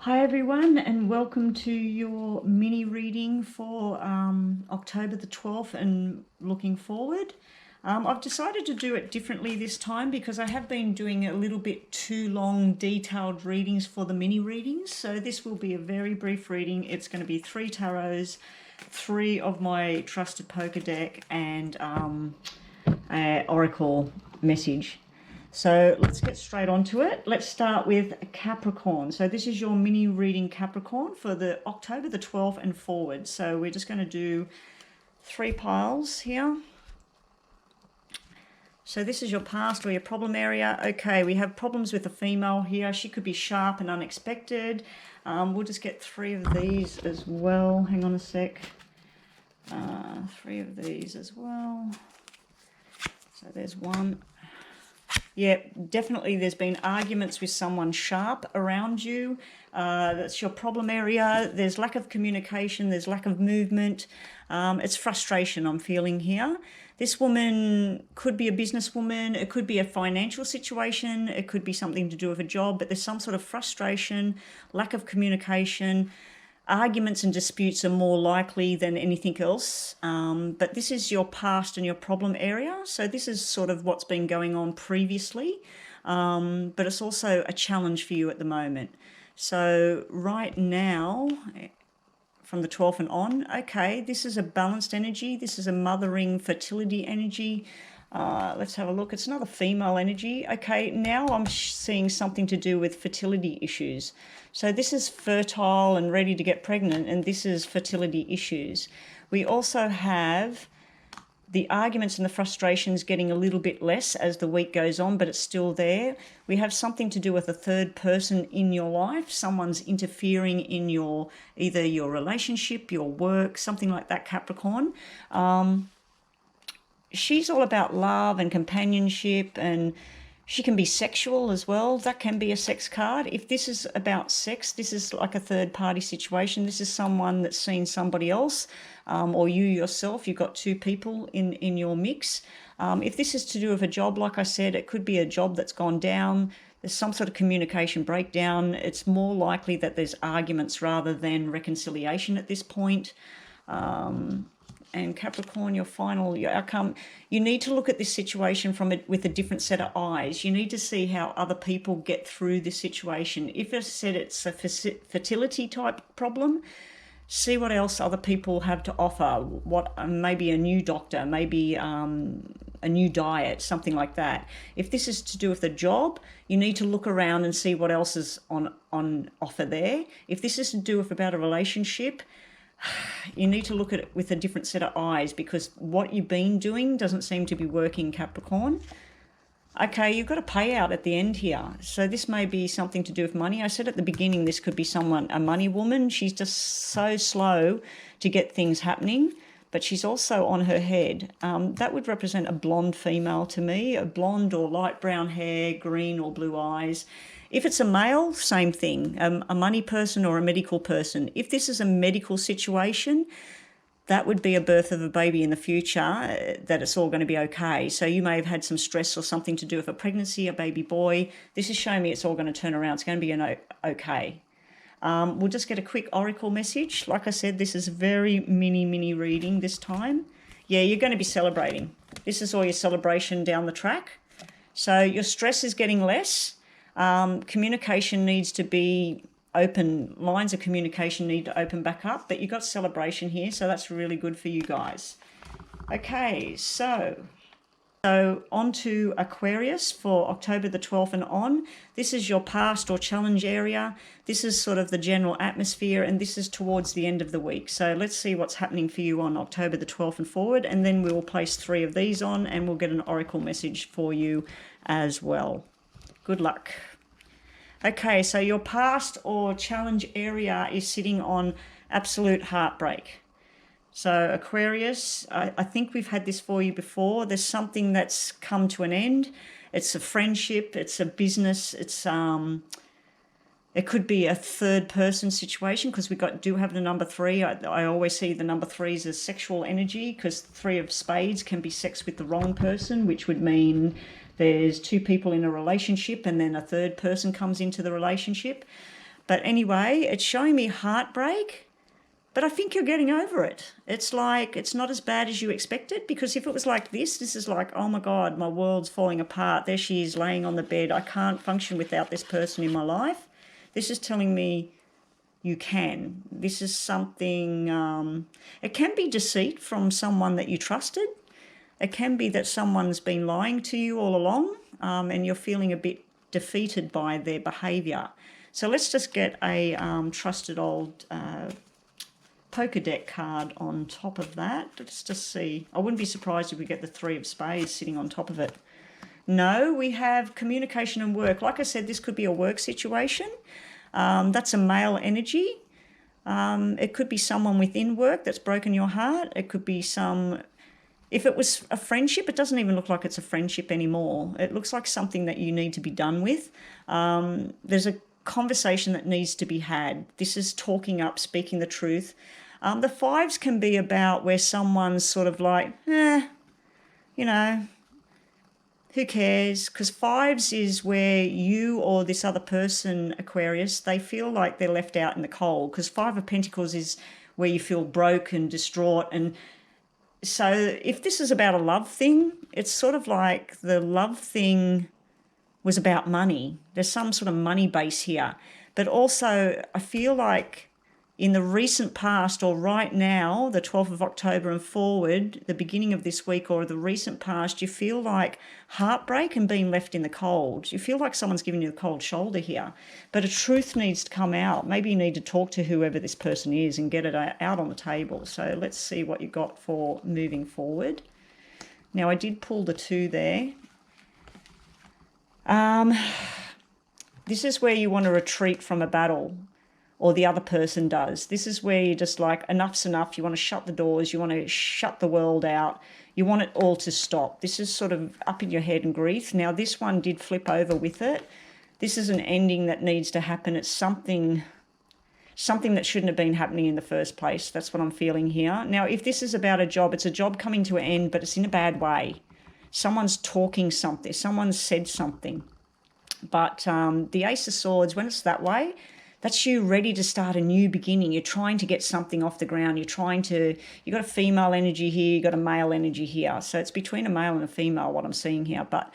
Hi everyone, and welcome to your mini reading for October the 12th and looking forward. I've decided to do it differently this time because I have been doing a little bit too long detailed readings for the mini readings. So this will be a very brief reading. It's going to be 3 tarots, 3 of my trusted poker deck, and oracle message. So let's get straight onto it. Let's start with Capricorn. So this is your mini reading Capricorn for the October the 12th and forward. So we're just going to do 3 piles here. So this is your past or your problem area. Okay, we have problems with a female here. She could be sharp and unexpected. We'll just get 3 of these as well. Hang on a sec. 3 of these as well. So there's 1. Yeah, definitely there's been arguments with someone sharp around you. That's your problem area. There's lack of communication. There's lack of movement. It's frustration I'm feeling here. This woman could be a businesswoman. It could be a financial situation. It could be something to do with a job, but there's some sort of frustration, lack of communication. Arguments and disputes are more likely than anything else, but this is your past and your problem area. So this is sort of what's been going on previously, but it's also a challenge for you at the moment. So right now, from the 12th and on, okay, this is a balanced energy. This is a mothering fertility energy. Let's have a look. It's another female energy. Okay, now I'm seeing something to do with fertility issues. So this is fertile and ready to get pregnant, and this is fertility issues. We also have the arguments and the frustrations getting a little bit less as the week goes on, but it's still there. We have something to do with a third person in your life. Someone's interfering in either your relationship, your work, something like that, Capricorn. She's all about love and companionship, and she can be sexual as well. That can be a sex card. If this is about sex, this is like a third party situation. This is someone that's seen somebody else, or you yourself. You've got 2 people in your mix. If this is to do with a job, like I said, it could be a job that's gone down. There's some sort of communication breakdown. It's more likely that there's arguments rather than reconciliation at this point. And Capricorn, your outcome, you need to look at this situation with a different set of eyes. You need to see how other people get through this situation. If I said it's a fertility type problem, see what else other people have to offer. What maybe a new doctor, maybe a new diet, something like that. If this is to do with a job, you need to look around and see what else is on offer there. If this is to do with about a relationship, you need to look at it with a different set of eyes, because what you've been doing doesn't seem to be working, Capricorn. Okay, you've got a payout at the end here. So this may be something to do with money. I said at the beginning this could be a money woman. She's just so slow to get things happening, but she's also on her head. That would represent a blonde female to me, a blonde or light brown hair, green or blue eyes. If it's a male, same thing, a money person or a medical person. If this is a medical situation, that would be a birth of a baby in the future, that it's all going to be okay. So you may have had some stress or something to do with a pregnancy, a baby boy. This is showing me it's all going to turn around. It's going to be okay. We'll just get a quick oracle message. Like I said, this is a very mini reading this time. Yeah, you're going to be celebrating. This is all your celebration down the track. So your stress is getting less. Communication needs to be open. Lines of communication need to open back up, but you've got celebration here, so that's really good for you guys. Okay, so on to Aquarius for October the 12th and on. This is your past or challenge area. This is sort of the general atmosphere, and this is towards the end of the week. So let's see what's happening for you on October the 12th and forward, and then we will place 3 of these on, and we'll get an oracle message for you as well. Good luck. Okay, so your past or challenge area is sitting on absolute heartbreak. So Aquarius, I think we've had this for you before. There's something that's come to an end. It's a friendship, it's a business, it could be a third person situation, because we do have the number 3. I always see the number 3s as sexual energy, because 3 of spades can be sex with the wrong person, which would mean there's 2 people in a relationship and then a third person comes into the relationship. But anyway, it's showing me heartbreak, but I think you're getting over it. It's like, it's not as bad as you expected, because if it was like this is like, oh my God, my world's falling apart. There she is laying on the bed. I can't function without this person in my life. This is telling me you can. This is something, it can be deceit from someone that you trusted. It can be that someone's been lying to you all along, and you're feeling a bit defeated by their behaviour. So let's just get a trusted old poker deck card on top of that. Let's just see. I wouldn't be surprised if we get the Three of Spades sitting on top of it. No, we have communication and work. Like I said, this could be a work situation. That's a male energy. It could be someone within work that's broken your heart. It could be if it was a friendship, it doesn't even look like it's a friendship anymore. It looks like something that you need to be done with. There's a conversation that needs to be had. This is talking up, speaking the truth. The fives can be about where someone's sort of like, you know, who cares? Because fives is where you or this other person, Aquarius, they feel like they're left out in the cold, because Five of Pentacles is where you feel broke and distraught. And so if this is about a love thing, it's sort of like the love thing was about money. There's some sort of money base here. But also I feel like in the recent past, or right now, the 12th of October and forward, the beginning of this week or the recent past, you feel like heartbreak and being left in the cold. You feel like someone's giving you the cold shoulder here. But a truth needs to come out. Maybe you need to talk to whoever this person is and get it out on the table. So let's see what you got for moving forward. Now, I did pull the 2 there. This is where you want to retreat from a battle, or the other person does. This is where you're just like, enough's enough. You want to shut the doors. You want to shut the world out. You want it all to stop. This is sort of up in your head and grief. Now, this one did flip over with it. This is an ending that needs to happen. It's something that shouldn't have been happening in the first place. That's what I'm feeling here. Now, if this is about a job, it's a job coming to an end, but it's in a bad way. Someone's talking something. Someone's said something. But the Ace of Swords, when it's that way, that's you ready to start a new beginning. You're trying to get something off the ground. You've got a female energy here, you've got a male energy here. So it's between a male and a female, what I'm seeing here. But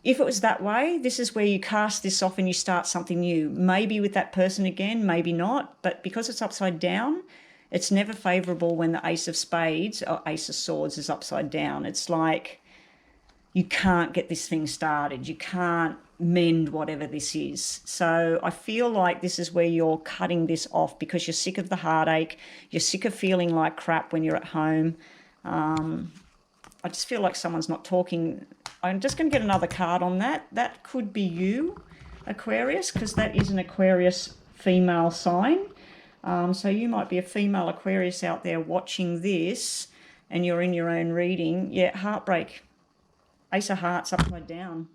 if it was that way, this is where you cast this off and you start something new. Maybe with that person again, maybe not. But because it's upside down, it's never favourable when the Ace of Spades or Ace of Swords is upside down. It's like you can't get this thing started. You can't mend whatever this is. So I feel like this is where you're cutting this off because you're sick of the heartache. You're sick of feeling like crap when you're at home. I just feel like someone's not talking. I'm just going to get another card on that. That could be you, Aquarius, because that is an Aquarius female sign. So you might be a female Aquarius out there watching this and you're in your own reading. Yeah, heartbreak. Ace of Hearts upside down.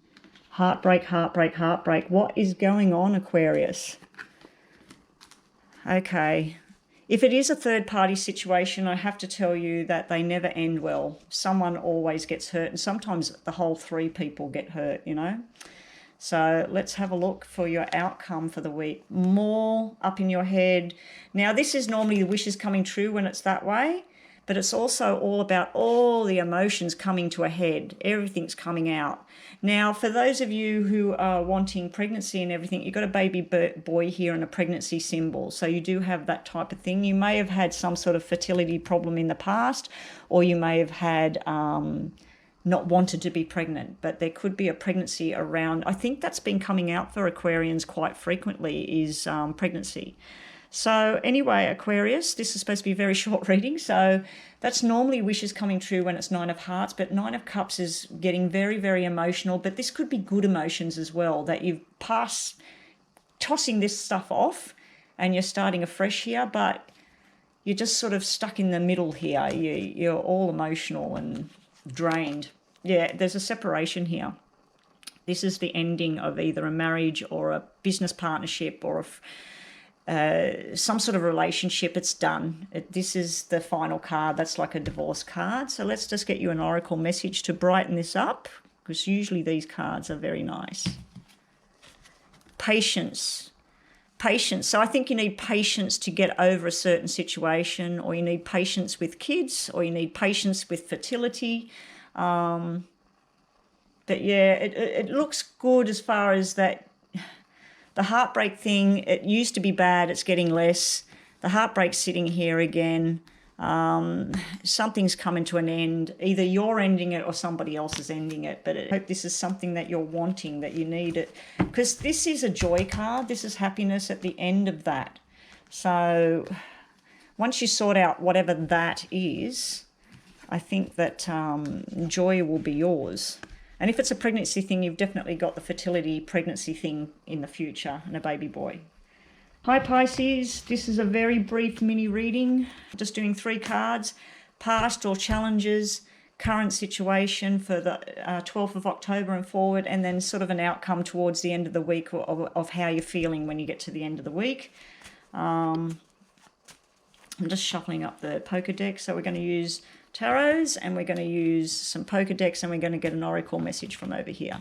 Heartbreak, heartbreak, heartbreak. What is going on, Aquarius? Okay. If it is a third-party situation, I have to tell you that they never end well. Someone always gets hurt, and sometimes the whole 3 people get hurt, you know. So let's have a look for your outcome for the week. More up in your head. Now, this is normally the wishes coming true when it's that way, but it's also all about all the emotions coming to a head. Everything's coming out. Now, for those of you who are wanting pregnancy and everything, you've got a baby boy here and a pregnancy symbol. So you do have that type of thing. You may have had some sort of fertility problem in the past, or you may have had not wanted to be pregnant, but there could be a pregnancy around. I think that's been coming out for Aquarians quite frequently, is pregnancy. So anyway, Aquarius, this is supposed to be a very short reading. So that's normally wishes coming true when it's 9 of Hearts, but 9 of Cups is getting very, very emotional. But this could be good emotions as well, that you've passed tossing this stuff off and you're starting afresh here, but you're just sort of stuck in the middle here. You're all emotional and drained. Yeah, there's a separation here. This is the ending of either a marriage or a business partnership or some sort of relationship. It's done. This is the final card. That's like a divorce card. So let's just get you an oracle message to brighten this up, because usually these cards are very nice. patience. Patience. So I think you need patience to get over a certain situation, or you need patience with kids, or you need patience with fertility. But yeah, it looks good as far as that. The heartbreak thing, it used to be bad, it's getting less. The heartbreak's sitting here again. Something's coming to an end. Either you're ending it or somebody else is ending it. But I hope this is something that you're wanting, that you need it. Because this is a joy card. This is happiness at the end of that. So once you sort out whatever that is, I think that joy will be yours. And if it's a pregnancy thing, you've definitely got the fertility pregnancy thing in the future and a baby boy. Hi Pisces, this is a very brief mini reading. Just doing 3 cards, past or challenges, current situation for the 12th of October and forward, and then sort of an outcome towards the end of the week of how you're feeling when you get to the end of the week. I'm just shuffling up the poker deck. So we're going to use tarots, and we're going to use some poker decks, and we're going to get an oracle message from over here.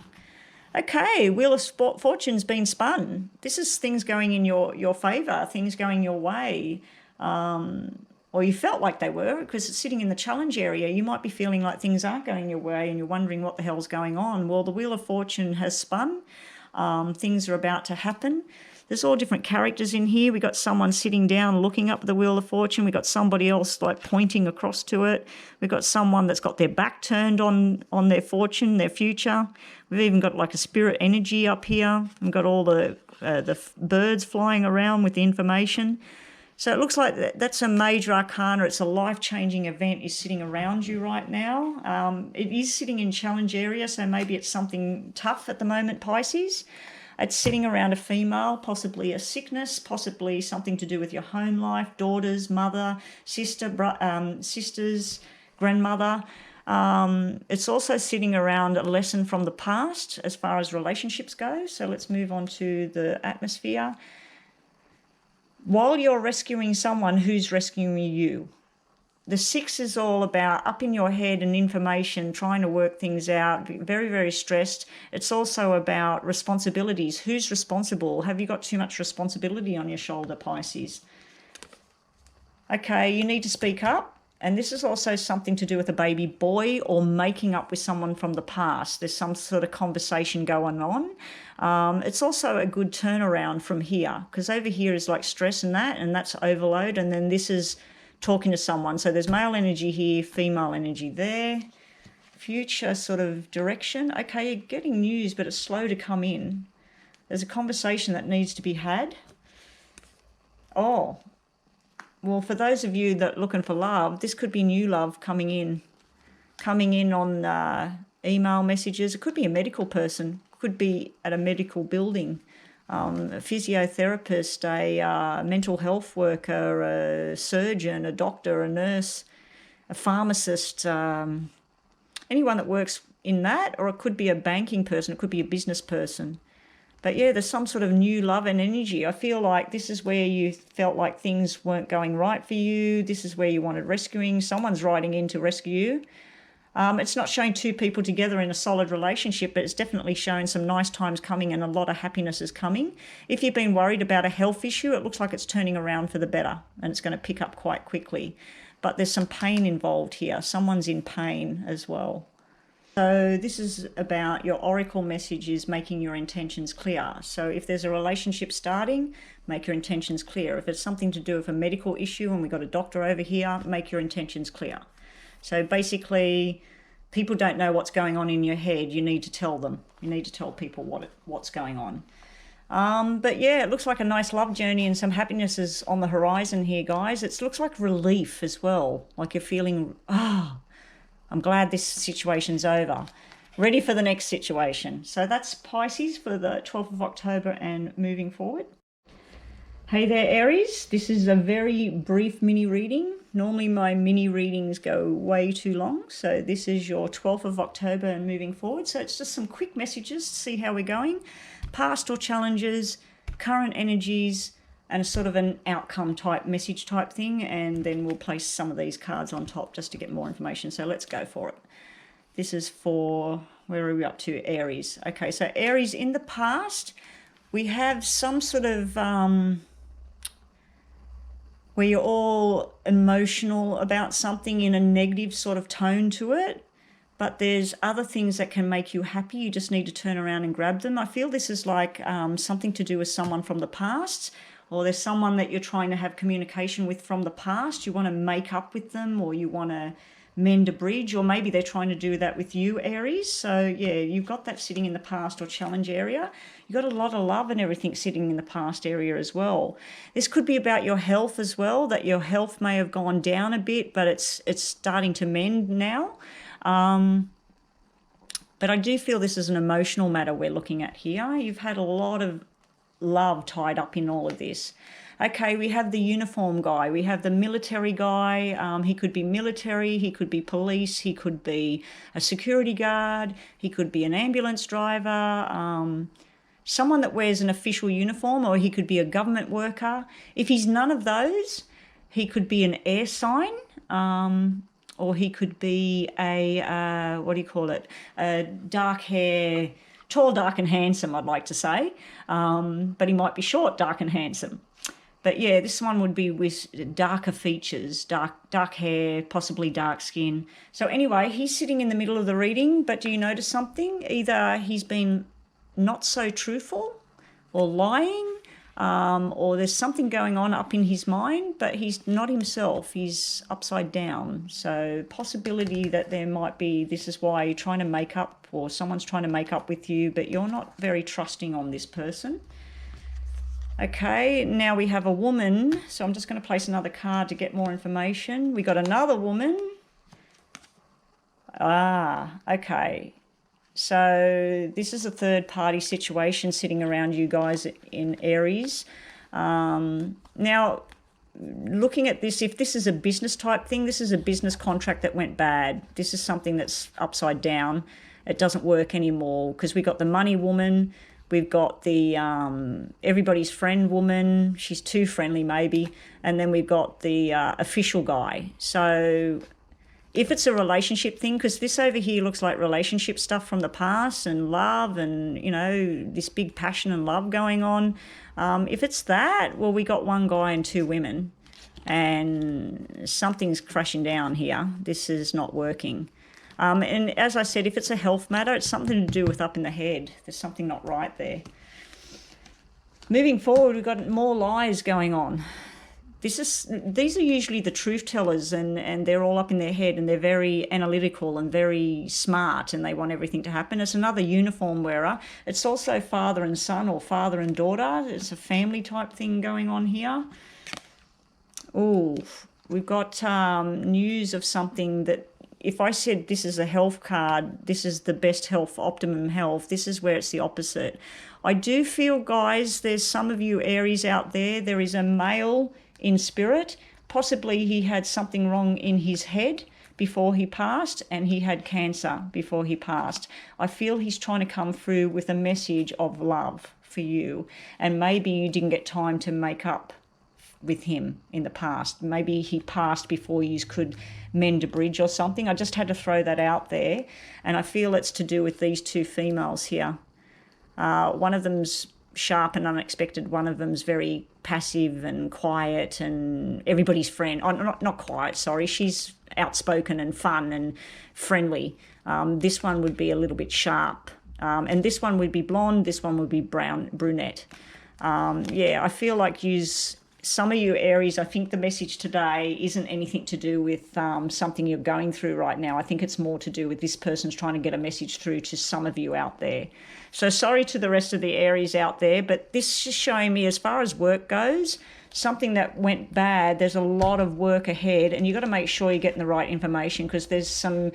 Okay, Wheel of Fortune's been spun. This is things going in your favour, things going your way, or you felt like they were, because it's sitting in the challenge area. You might be feeling like things aren't going your way and you're wondering what the hell's going on. Well, the Wheel of Fortune has spun. Things are about to happen. There's all different characters in here. We got someone sitting down looking up at the Wheel of Fortune. We got somebody else like pointing across to it. We've got someone that's got their back turned on their fortune, their future. We've even got like a spirit energy up here. We've got all the birds flying around with the information. So it looks like that's a major arcana. It's a life-changing event is sitting around you right now. It is sitting in challenge area, so maybe it's something tough at the moment, Pisces. It's sitting around a female, possibly a sickness, possibly something to do with your home life, daughters, mother, sisters, grandmother. It's also sitting around a lesson from the past as far as relationships go. So let's move on to the atmosphere. While you're rescuing someone, who's rescuing you? The 6 is all about up in your head and information, trying to work things out, very, very stressed. It's also about responsibilities. Who's responsible? Have you got too much responsibility on your shoulder, Pisces? Okay, you need to speak up. And this is also something to do with a baby boy or making up with someone from the past. There's some sort of conversation going on. It's also a good turnaround from here, because over here is like stress and that's overload. And then this is talking to someone. So there's male energy here, female energy there. Future sort of direction. Okay, you're getting news, but it's slow to come in. There's a conversation that needs to be had. Oh, well, for those of you that are looking for love, this could be new love coming in on email messages. It could be a medical person, could be at a medical building. A physiotherapist, a mental health worker, a surgeon, a doctor, a nurse, a pharmacist, anyone that works in that, or it could be a banking person, it could be a business person. But yeah, there's some sort of new love and energy. I feel like this is where you felt like things weren't going right for you. This is where you wanted rescuing. Someone's writing in to rescue you. It's not showing 2 people together in a solid relationship, but it's definitely showing some nice times coming and a lot of happiness is coming. If you've been worried about a health issue, it looks like it's turning around for the better and it's going to pick up quite quickly. But there's some pain involved here. Someone's in pain as well. So this is about your oracle message is making your intentions clear. So if there's a relationship starting, make your intentions clear. If it's something to do with a medical issue, and we've got a doctor over here, make your intentions clear. So basically, people don't know what's going on in your head. You need to tell them. You need to tell people what's going on. But yeah, it looks like a nice love journey and some happiness is on the horizon here, guys. It looks like relief as well. Like you're feeling, I'm glad this situation's over. Ready for the next situation. So that's Pisces for the 12th of October and moving forward. Hey there, Aries. This is a very brief mini reading. Normally my mini readings go way too long. So this is your 12th of October and moving forward. So it's just some quick messages to see how we're going. Past or challenges, current energies, and a sort of an outcome type message type thing. And then we'll place some of these cards on top just to get more information. So let's go for it. This is for, where are we up to? Aries. Okay, so Aries, in the past, we have some sort of where you're all emotional about something in a negative sort of tone to it, but there's other things that can make you happy. You just need to turn around and grab them. I feel this is like something to do with someone from the past, or there's someone that you're trying to have communication with from the past. You want to make up with them, or you want to mend a bridge, or maybe they're trying to do that with you, Aries. So yeah, you've got that sitting in the past or challenge area. You've got a lot of love and everything sitting in the past area as well. This could be about your health as well, that your health may have gone down a bit, but it's starting to mend now. But I do feel this is an emotional matter we're looking at here. You've had a lot of love tied up in all of this. Okay, we have the uniform guy. We have the military guy. He could be military, he could be police, he could be a security guard, he could be an ambulance driver, someone that wears an official uniform, or he could be a government worker. If he's none of those, he could be an air sign, or he could be a, what do you call it, a dark hair, tall, dark and handsome, I'd like to say. But he might be short, dark and handsome. But yeah, this one would be with darker features, dark hair, possibly dark skin. So anyway, he's sitting in the middle of the reading, but do you notice something? Either he's been not so truthful or lying, or there's something going on up in his mind, but he's not himself. He's upside down. So possibility that there might be, this is why you're trying to make up, or someone's trying to make up with you, but you're not very trusting on this person. Okay, now we have a woman. So I'm just going to place another card to get more information. We got another woman. Okay. So this is a third party situation sitting around you guys in Aries. Now, looking at this, if this is a business type thing, this is a business contract that went bad. This is something that's upside down. It doesn't work anymore because we got the money woman. We've got the everybody's friend woman. She's too friendly maybe. And then we've got the official guy. So if it's a relationship thing, because this over here looks like relationship stuff from the past and love and, you know, this big passion and love going on. If it's that, well, we got one guy and two women and something's crashing down here. This is not working. And as I said, if it's a health matter, it's something to do with up in the head. There's something not right there. Moving forward, we've got more lies going on. These are usually the truth tellers, and they're all up in their head, and they're very analytical and very smart, and they want everything to happen. It's another uniform wearer. It's also father and son, or father and daughter. It's a family type thing going on here. Oh, we've got news of something that, if I said this is a health card, this is the best health, optimum health, this is where it's the opposite. I do feel, guys, there's some of you Aries out there, there is a male in spirit. Possibly he had something wrong in his head before he passed, and he had cancer before he passed. I feel he's trying to come through with a message of love for you, and maybe you didn't get time to make up with him in the past. Maybe he passed before you could mend a bridge or something. I just had to throw that out there, and I feel it's to do with these two females here. One of them's sharp and unexpected. One of them's very passive and quiet and everybody's friend. Oh, not quiet, sorry. She's outspoken and fun and friendly. This one would be a little bit sharp. And this one would be blonde. This one would be brunette. Yeah, I feel like some of you Aries, I think the message today isn't anything to do with something you're going through right now. I think it's more to do with this person's trying to get a message through to some of you out there. So sorry to the rest of the Aries out there, but this is showing me, as far as work goes, something that went bad. There's a lot of work ahead, and you've got to make sure you're getting the right information, because there's some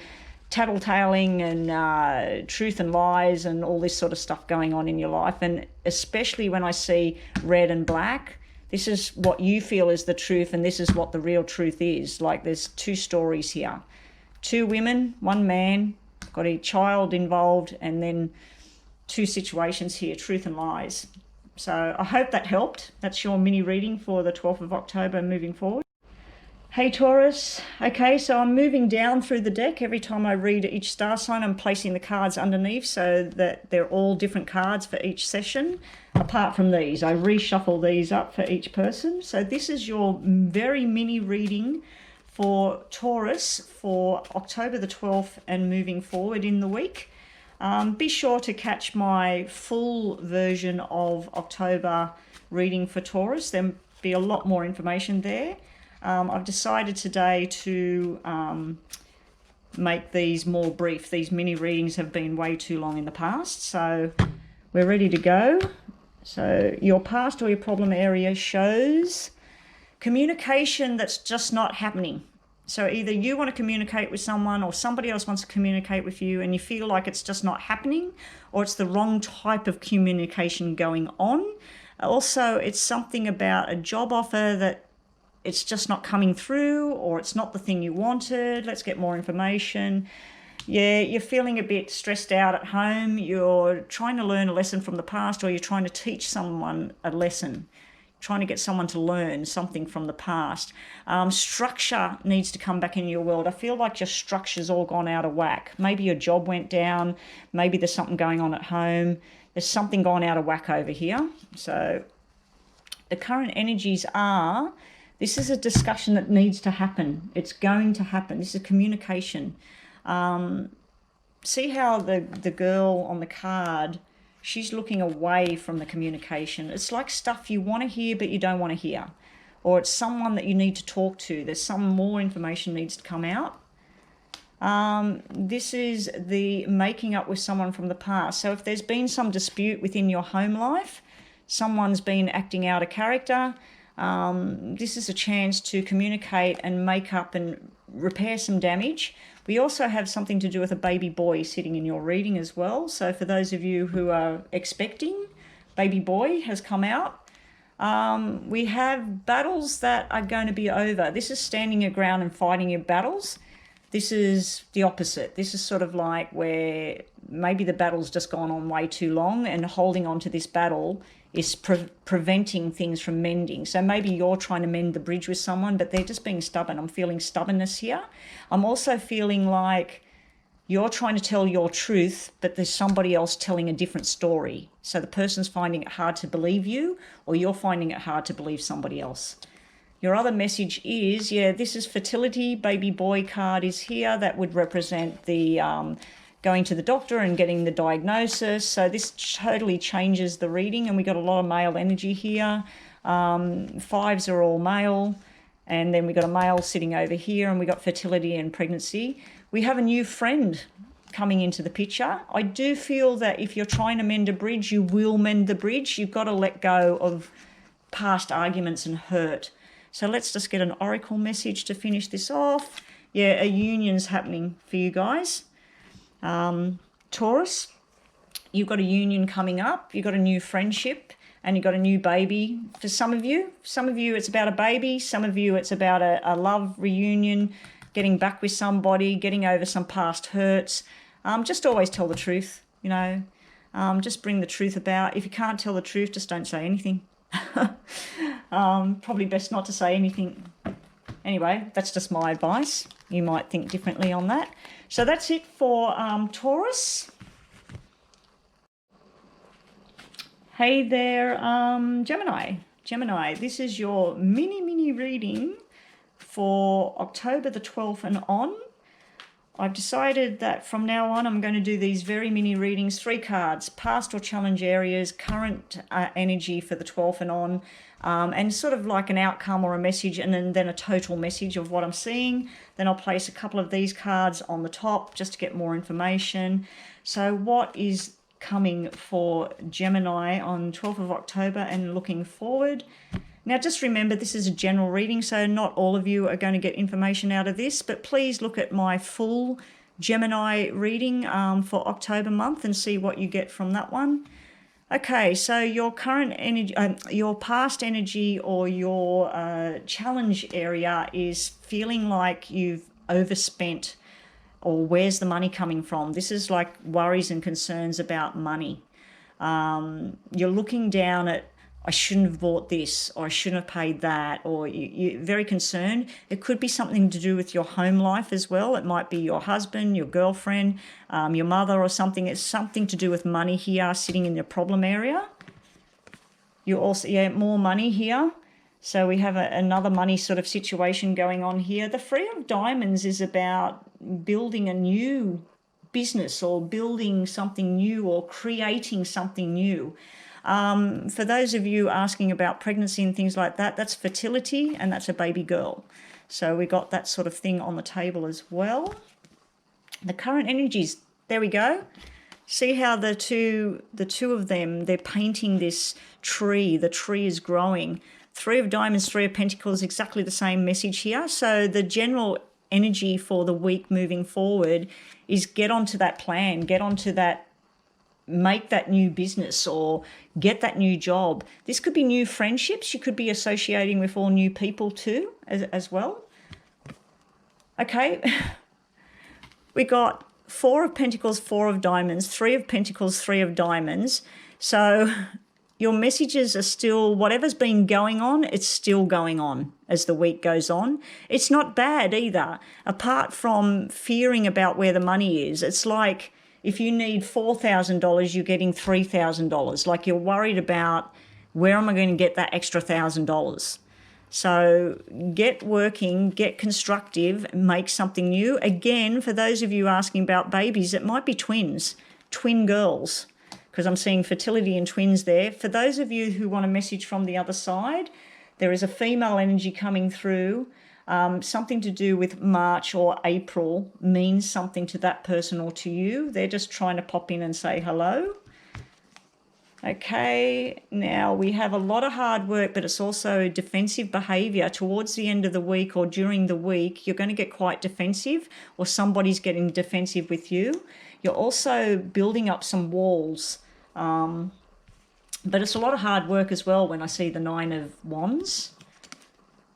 tattletaling and truth and lies and all this sort of stuff going on in your life. And especially when I see red and black, this is what you feel is the truth, and this is what the real truth is. Like, there's two stories here. Two women, one man, got a child involved, and then two situations here, truth and lies. So I hope that helped. That's your mini reading for the 12th of October moving forward. Hey Taurus. Okay, so I'm moving down through the deck. Every time I read each star sign, I'm placing the cards underneath so that they're all different cards for each session. Apart from these, I reshuffle these up for each person. So this is your very mini reading for Taurus for October the 12th and moving forward in the week. Be sure to catch my full version of October reading for Taurus. There'll be a lot more information there. I've decided today to make these more brief. These mini readings have been way too long in the past, so we're ready to go. So your past or your problem area shows communication that's just not happening. So either you want to communicate with someone or somebody else wants to communicate with you and you feel like it's just not happening, or it's the wrong type of communication going on. Also, it's something about a job offer that it's just not coming through, or it's not the thing you wanted. Let's get more information. Yeah, you're feeling a bit stressed out at home. You're trying to learn a lesson from the past, or you're trying to teach someone a lesson, trying to get someone to learn something from the past. Structure needs to come back in your world. I feel like your structure's all gone out of whack. Maybe your job went down. Maybe there's something going on at home. There's something gone out of whack over here. So the current energies are, this is a discussion that needs to happen. It's going to happen. This is communication. See how the girl on the card, she's looking away from the communication. It's like stuff you want to hear but you don't want to hear. Or it's someone that you need to talk to. There's some more information needs to come out. This is the making up with someone from the past. So if there's been some dispute within your home life, someone's been acting out of character, this is a chance to communicate and make up and repair some damage. We also have something to do with a baby boy sitting in your reading as well. So for those of you who are expecting, baby boy has come out. We have battles that are going to be over. This is standing your ground and fighting your battles. This is the opposite. This is sort of like where maybe the battle's just gone on way too long, and holding on to this battle is preventing things from mending. So maybe you're trying to mend the bridge with someone, but they're just being stubborn. I'm feeling stubbornness here. I'm also feeling like you're trying to tell your truth, but there's somebody else telling a different story. So the person's finding it hard to believe you, or you're finding it hard to believe somebody else. Your other message is, yeah, this is fertility. Baby boy card is here. That would represent the going to the doctor and getting the diagnosis. So this totally changes the reading, and we got a lot of male energy here. Fives are all male, and then we got a male sitting over here, and we got fertility and pregnancy. We have a new friend coming into the picture. I do feel that if you're trying to mend a bridge, you will mend the bridge. You've got to let go of past arguments and hurt. So let's just get an oracle message to finish this off. Yeah, a union's happening for you guys. Taurus, you've got a union coming up. You've got a new friendship, and you've got a new baby. For some of you it's about a baby. Some of you it's about a love reunion, getting back with somebody, getting over some past hurts. Just always tell the truth, you know. Just bring the truth about. If you can't tell the truth, just don't say anything. Probably best not to say anything. Anyway, that's just my advice. You might think differently on that. So that's it for Taurus. Hey there, Gemini. Gemini, this is your mini reading for October the 12th and on. I've decided that from now on I'm going to do these very mini readings, 3 cards, past or challenge areas, current energy for the 12th and on, and sort of like an outcome or a message, and then a total message of what I'm seeing. Then I'll place a couple of these cards on the top just to get more information. So what is coming for Gemini on 12th of October and looking forward? Now, just remember, this is a general reading, so not all of you are going to get information out of this, but please look at my full Gemini reading for October month and see what you get from that one. Okay, so your current energy, your past energy or your challenge area is feeling like you've overspent, or where's the money coming from? This is like worries and concerns about money. You're looking down at I shouldn't have bought this, or I shouldn't have paid that, or you're very concerned. It could be something to do with your home life as well. It might be your husband, your girlfriend, your mother or something. It's something to do with money here, sitting in your problem area. You also, yeah, more money here. So we have another money sort of situation going on here. The Three of Diamonds is about building a new business or building something new or creating something new. For those of you asking about pregnancy and things like that, that's fertility and that's a baby girl. So we got that sort of thing on the table as well. The current energies, there we go. See how the two of them, they're painting this tree. The tree is growing. Three of Diamonds, Three of Pentacles, exactly the same message here. So the general energy for the week moving forward is get onto that plan, get onto that, make that new business or get that new job. This could be new friendships. You could be associating with all new people too as well. Okay, we got Four of Pentacles, Four of Diamonds, Three of Pentacles, Three of Diamonds. So your messages are still, whatever's been going on, it's still going on as the week goes on. It's not bad either. Apart from fearing about where the money is, it's like if you need $4,000, you're getting $3,000. Like you're worried about where am I going to get that extra $1,000? So get working, get constructive, make something new. Again, for those of you asking about babies, it might be twins, twin girls, because I'm seeing fertility in twins there. For those of you who want a message from the other side, there is a female energy coming through. Something to do with March or April means something to that person or to you. They're just trying to pop in and say hello. Okay, now we have a lot of hard work, but it's also defensive behavior towards the end of the week or during the week. You're going to get quite defensive or somebody's getting defensive with you. You're also building up some walls. But it's a lot of hard work as well when I see the Nine of Wands.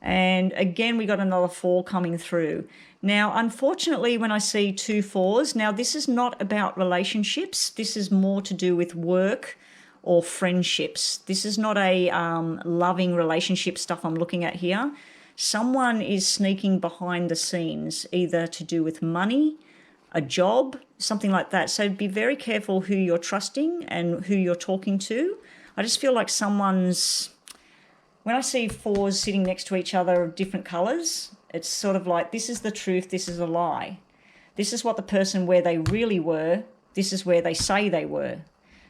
And again, we got another four coming through. Now, unfortunately, when I see two fours, now this is not about relationships. This is more to do with work or friendships. This is not a loving relationship stuff I'm looking at here. Someone is sneaking behind the scenes, either to do with money, a job, something like that. So be very careful who you're trusting and who you're talking to. I just feel like someone's, when I see fours sitting next to each other of different colours, it's sort of like, this is the truth, this is a lie. This is what the person where they really were, this is where they say they were.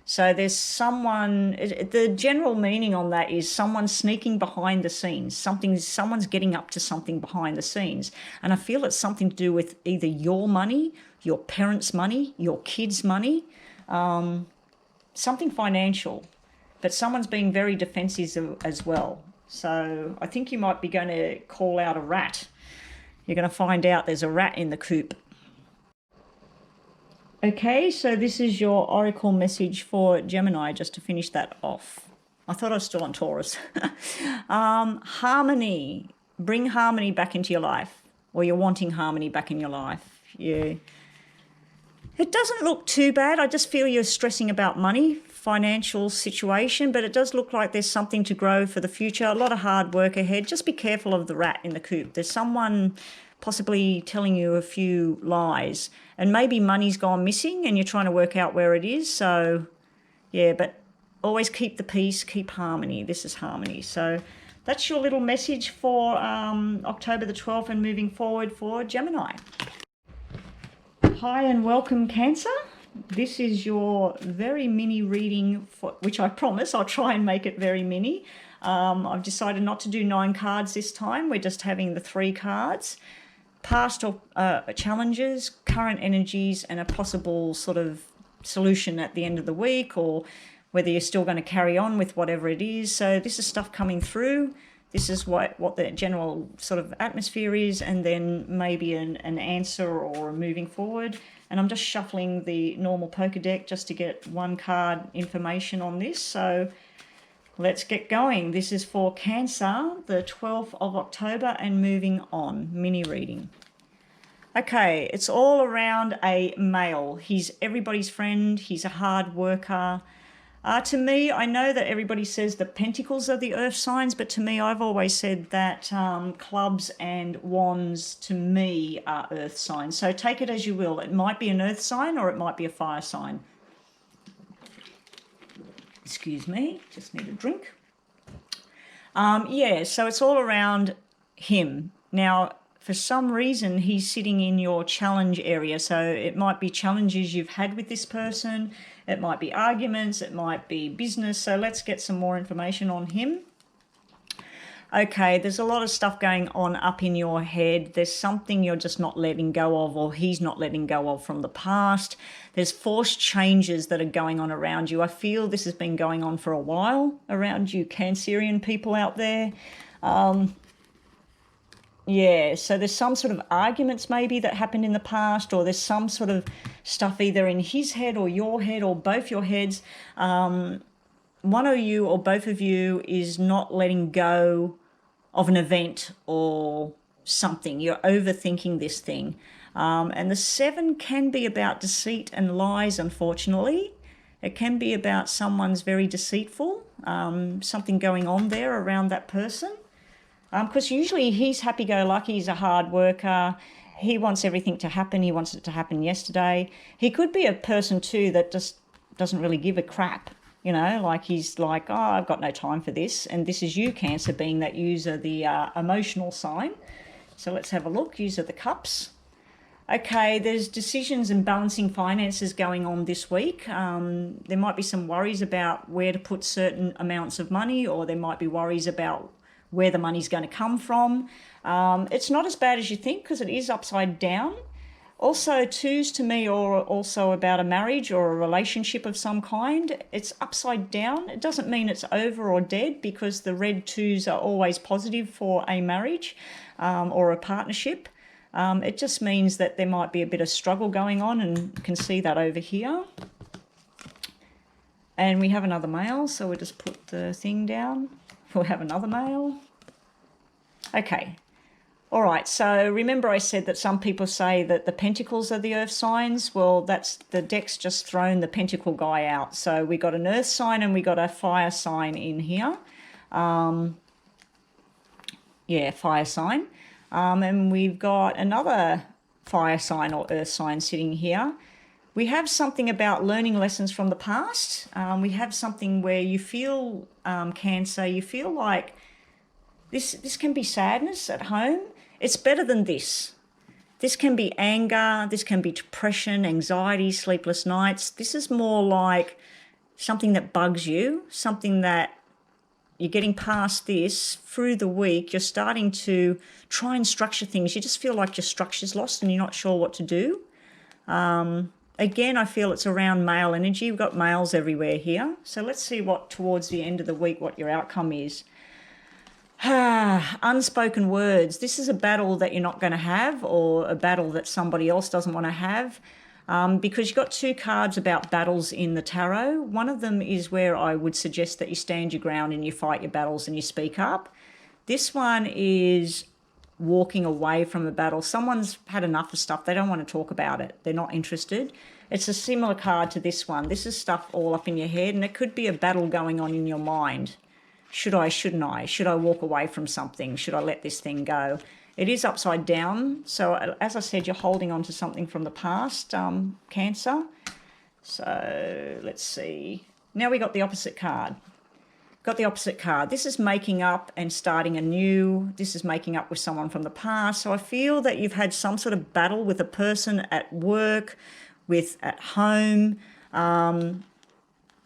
So there's someone, the general meaning on that is someone sneaking behind the scenes. Someone's getting up to something behind the scenes. And I feel it's something to do with either your money, your parents' money, your kids' money, something financial. But someone's being very defensive as well. So I think you might be going to call out a rat. You're going to find out there's a rat in the coop. Okay, so this is your oracle message for Gemini, just to finish that off. I thought I was still on Taurus. Harmony. Bring harmony back into your life, or you're wanting harmony back in your life. Yeah. It doesn't look too bad. I just feel you're stressing about money, financial situation, but it does look like there's something to grow for the future. A lot of hard work ahead. Just be careful of the rat in the coop. There's someone possibly telling you a few lies, and maybe money's gone missing and you're trying to work out where it is. So yeah, but always keep the peace, keep harmony. This is harmony. So that's your little message for October the 12th and moving forward for Gemini. Hi and welcome, Cancer. This is your very mini reading, for which I promise I'll try and make it very mini. I've decided not to do 9 cards this time. We're just having the 3 cards. Past challenges, current energies, and a possible sort of solution at the end of the week, or whether you're still going to carry on with whatever it is. So this is stuff coming through. This is what the general sort of atmosphere is, and then maybe an answer or moving forward. And I'm just shuffling the normal poker deck just to get 1 card information on this. So let's get going. This is for Cancer, the 12th of October and moving on, mini reading. Okay, it's all around a male. He's everybody's friend. He's a hard worker. To me, I know that everybody says that pentacles are the earth signs, but to me, I've always said that clubs and wands, to me, are earth signs. So take it as you will. It might be an earth sign or it might be a fire sign. Excuse me, just need a drink. Yeah, so it's all around him. Now, for some reason, he's sitting in your challenge area. So it might be challenges you've had with this person. It might be arguments. It might be business. So let's get some more information on him. Okay, there's a lot of stuff going on up in your head. There's something you're just not letting go of, or he's not letting go of from the past. There's forced changes that are going on around you. I feel this has been going on for a while around you Cancerian people out there. Yeah, so there's some sort of arguments maybe that happened in the past, or there's some sort of stuff either in his head or your head or both your heads. One of you or both of you is not letting go of an event or something. You're overthinking this thing. And the 7 can be about deceit and lies, unfortunately. It can be about someone's very deceitful, something going on there around that person. Because usually he's happy-go-lucky, he's a hard worker, he wants everything to happen, he wants it to happen yesterday. He could be a person too that just doesn't really give a crap, you know, like he's like, oh, I've got no time for this. And this is you, Cancer, being that user, the emotional sign. So let's have a look, user the cups. Okay, there's decisions and balancing finances going on this week. There might be some worries about where to put certain amounts of money, or there might be worries about where the money's going to come from. It's not as bad as you think because it is upside down. Also, 2s to me are also about a marriage or a relationship of some kind. It's upside down. It doesn't mean it's over or dead, because the red 2s are always positive for a marriage or a partnership. It just means that there might be a bit of struggle going on, and you can see that over here. And we have another male, so we'll just put the thing down. We'll have another male. Okay. All right. So remember I said that some people say that the pentacles are the earth signs. Well, that's the deck's just thrown the pentacle guy out. So we got an earth sign and we got a fire sign in here. Yeah, fire sign. And we've got another fire sign or earth sign sitting here. We have something about learning lessons from the past. We have something where you feel, Cancer, you feel like this can be sadness at home. It's better than this. This can be anger. This can be depression, anxiety, sleepless nights. This is more like something that bugs you, something that you're getting past this through the week. You're starting to try and structure things. You just feel like your structure's lost and you're not sure what to do. Again, I feel it's around male energy. We've got males everywhere here. So let's see what towards the end of the week, what your outcome is. Unspoken words. This is a battle that you're not going to have, or a battle that somebody else doesn't want to have, because you've got 2 cards about battles in the tarot. One of them is where I would suggest that you stand your ground and you fight your battles and you speak up. This one is walking away from a battle. Someone's had enough of stuff. They don't want to talk about it. They're not interested. It's a similar card to this one. This is stuff all up in your head, and it could be a battle going on in your mind. Should I, shouldn't I? Should I walk away from something? Should I let this thing go? It is upside down. So as I said, you're holding on to something from the past, Cancer. So let's see. Now we got the opposite card. Got the opposite card. This is making up and starting anew. This is making up with someone from the past. So I feel that you've had some sort of battle with a person at work, at home.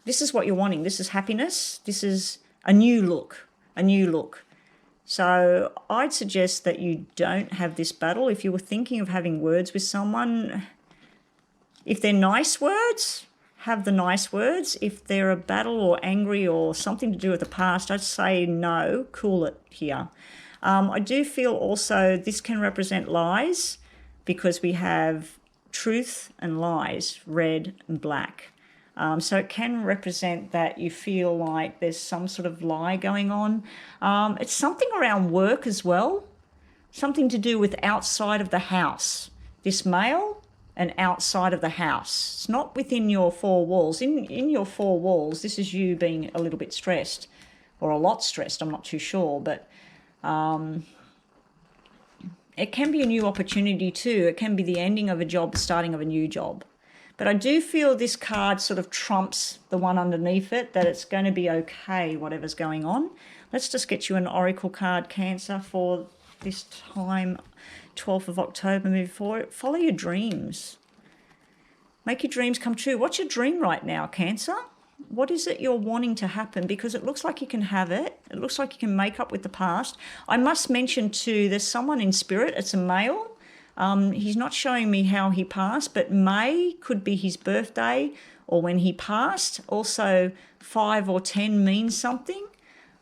This is what you're wanting. This is happiness. This is a new look, a new look. So I'd suggest that you don't have this battle. If you were thinking of having words with someone, if they're nice words, have the nice words. If they're a battle or angry or something to do with the past, I'd say no, cool it here. I do feel also this can represent lies, because we have truth and lies, red and black. So it can represent that you feel like there's some sort of lie going on. It's something around work as well, something to do with outside of the house. This male, and outside of the house. It's not within your four walls. In your four walls, this is you being a little bit stressed, or a lot stressed, I'm not too sure, but it can be a new opportunity too. It can be the ending of a job, the starting of a new job. But I do feel this card sort of trumps the one underneath it, that it's going to be okay, whatever's going on. Let's just get you an oracle card, Cancer, for this time, 12th of October, moving forward. Follow your dreams. Make your dreams come true. What's your dream right now, Cancer? What is it you're wanting to happen? Because it looks like you can have it. It looks like you can make up with the past. I must mention too, there's someone in spirit. It's a male. He's not showing me how he passed, but May could be his birthday or when he passed. Also, 5 or 10 means something.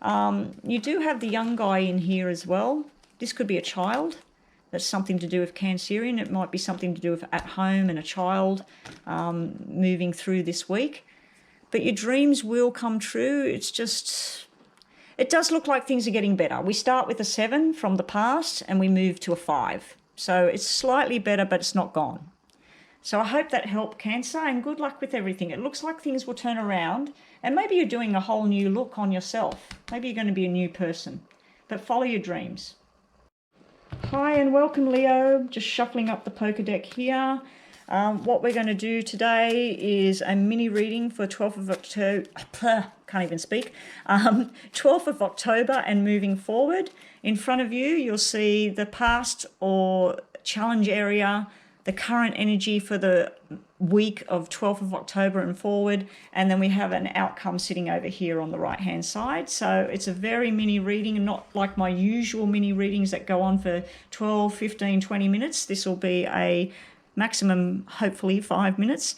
You do have the young guy in here as well. This could be a child. That's something to do with Cancerian. It might be something to do with at home and a child moving through this week. But your dreams will come true. It's just, it does look like things are getting better. We start with a 7 from the past and we move to a 5. So it's slightly better, but it's not gone. So I hope that helped, Cancer, and good luck with everything. It looks like things will turn around, and maybe you're doing a whole new look on yourself. Maybe you're going to be a new person, but follow your dreams. Hi and welcome, Leo. Just shuffling up the poker deck here. What we're going to do today is a mini reading for 12th of October. Can't even speak. 12th of October and moving forward. In front of you, you'll see the past or challenge area, the current energy for the week of 12th of October and forward, and then we have an outcome sitting over here on the right hand side. So it's a very mini reading, and not like my usual mini readings that go on for 12, 15, 20 minutes. This will be a maximum, hopefully, 5 minutes.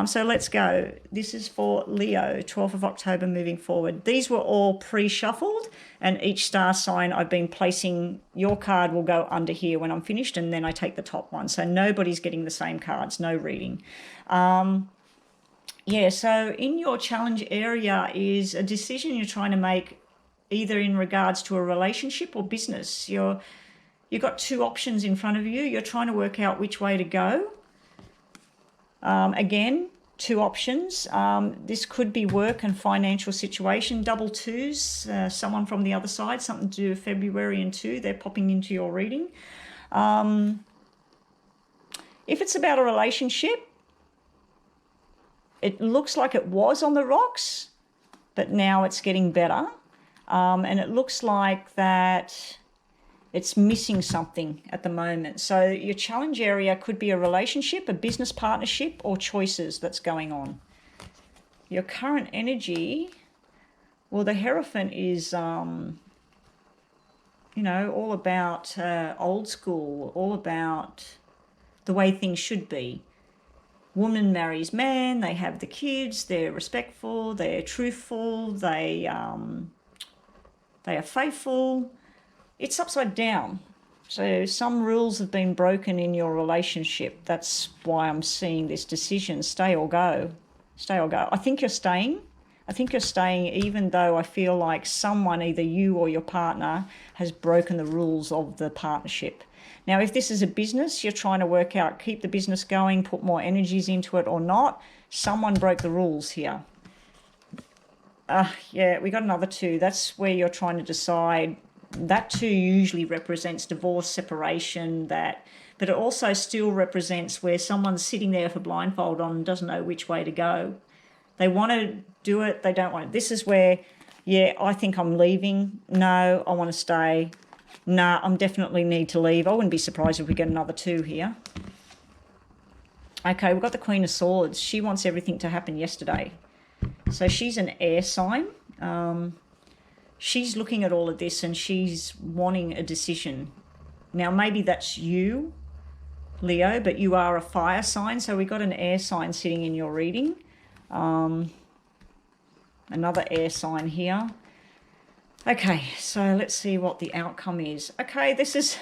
So let's go. This is for Leo, 12th of October moving forward. These were all pre-shuffled, and each star sign I've been placing, your card will go under here when I'm finished, and then I take the top one. So nobody's getting the same cards, no reading. Yeah, so in your challenge area is a decision you're trying to make, either in regards to a relationship or business. You've got 2 options in front of you. You're trying to work out which way to go. Again, 2 options. This could be work and financial situation. Double 2s, someone from the other side, something to do with February and 2. They're popping into your reading. If it's about a relationship, it looks like it was on the rocks, but now it's getting better. And it looks like that it's missing something at the moment. So your challenge area could be a relationship, a business partnership, or choices that's going on. Your current energy, well, the Hierophant is, all about old school, all about the way things should be. Woman marries man, they have the kids, they're respectful, they're truthful, they are faithful. It's upside down. So some rules have been broken in your relationship. That's why I'm seeing this decision, stay or go. Stay or go. I think you're staying. I think you're staying even though I feel like someone, either you or your partner, has broken the rules of the partnership. Now, if this is a business, you're trying to work out, keep the business going, put more energies into it or not. Someone broke the rules here. Yeah, we got another 2. That's where you're trying to decide. That 2 usually represents divorce, separation, but it also still represents where someone's sitting there with a blindfold on and doesn't know which way to go. They want to do it, they don't want it. This is where, yeah, I think I'm leaving. No, I want to stay. Nah, I'm definitely need to leave. I wouldn't be surprised if we get another 2 here. Okay, we've got the Queen of Swords. She wants everything to happen yesterday. So she's an air sign. She's looking at all of this and she's wanting a decision. Now, maybe that's you, Leo, but you are a fire sign. So we got an air sign sitting in your reading. Another air sign here. Okay, so let's see what the outcome is. Okay, this is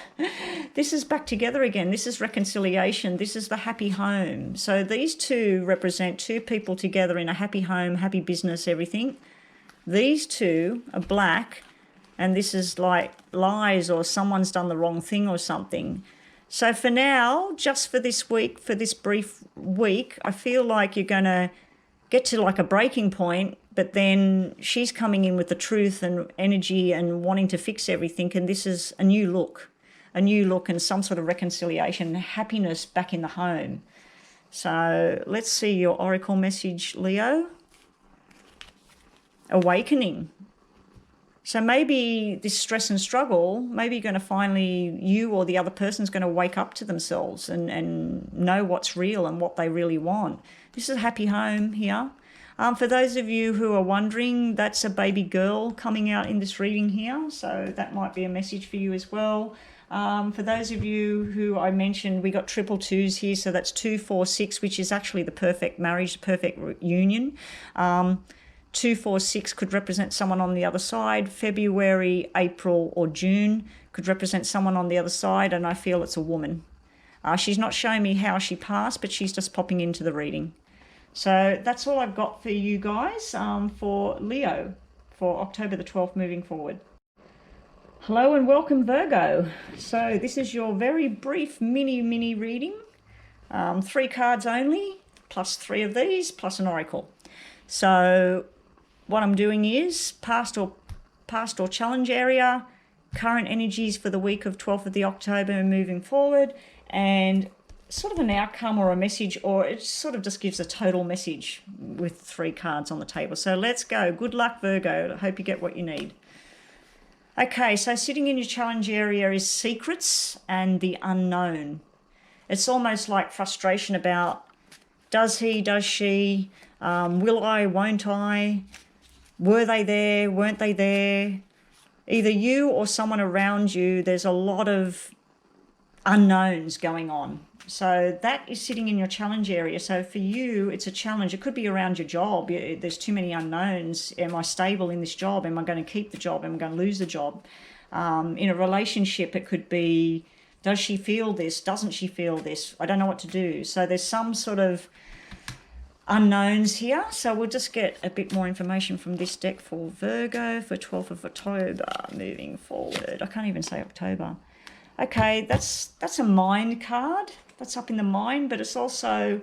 back together again. This is reconciliation. This is the happy home. So these 2 represent 2 people together in a happy home, happy business, everything. These 2 are black, and this is like lies or someone's done the wrong thing or something. So for now, just for this week, for this brief week, I feel like you're going to get to like a breaking point, but then she's coming in with the truth and energy and wanting to fix everything. And this is a new look and some sort of reconciliation, happiness back in the home. So let's see your oracle message, Leo. Awakening. So maybe this stress and struggle, maybe you're going to finally, you or the other person's going to wake up to themselves and know what's real and what they really want. This is a happy home here. For those of you who are wondering, that's a baby girl coming out in this reading here. So that might be a message for you as well. For those of you who I mentioned, we got triple twos here. So that's 2, 4, 6, which is actually the perfect marriage, the perfect union. 2, 4, 6 could represent someone on the other side. February, April or June could represent someone on the other side, and I feel it's a woman. She's not showing me how she passed, but she's just popping into the reading. So that's all I've got for you guys for Leo for October the 12th moving forward. Hello and welcome, Virgo. So this is your very brief mini reading. 3 cards only, plus 3 of these, plus an oracle. So what I'm doing is past or challenge area, current energies for the week of 12th of the October and moving forward, and sort of an outcome or a message, or it sort of just gives a total message with 3 cards on the table. So let's go. Good luck, Virgo. I hope you get what you need. Okay, so sitting in your challenge area is secrets and the unknown. It's almost like frustration about does he, does she, will I, won't I, were they there, weren't they there? Either you or someone around you, there's a lot of unknowns going on. So that is sitting in your challenge area. So for you, it's a challenge. It could be around your job. There's too many unknowns. Am I stable in this job? Am I going to keep the job? Am I going to lose the job? In a relationship, it could be, does she feel this? Doesn't she feel this? I don't know what to do. So there's some sort of unknowns here. So we'll just get a bit more information from this deck for Virgo for 12th of October moving forward. I can't even say October. Okay, that's a mind card. That's up in the mind, but it's also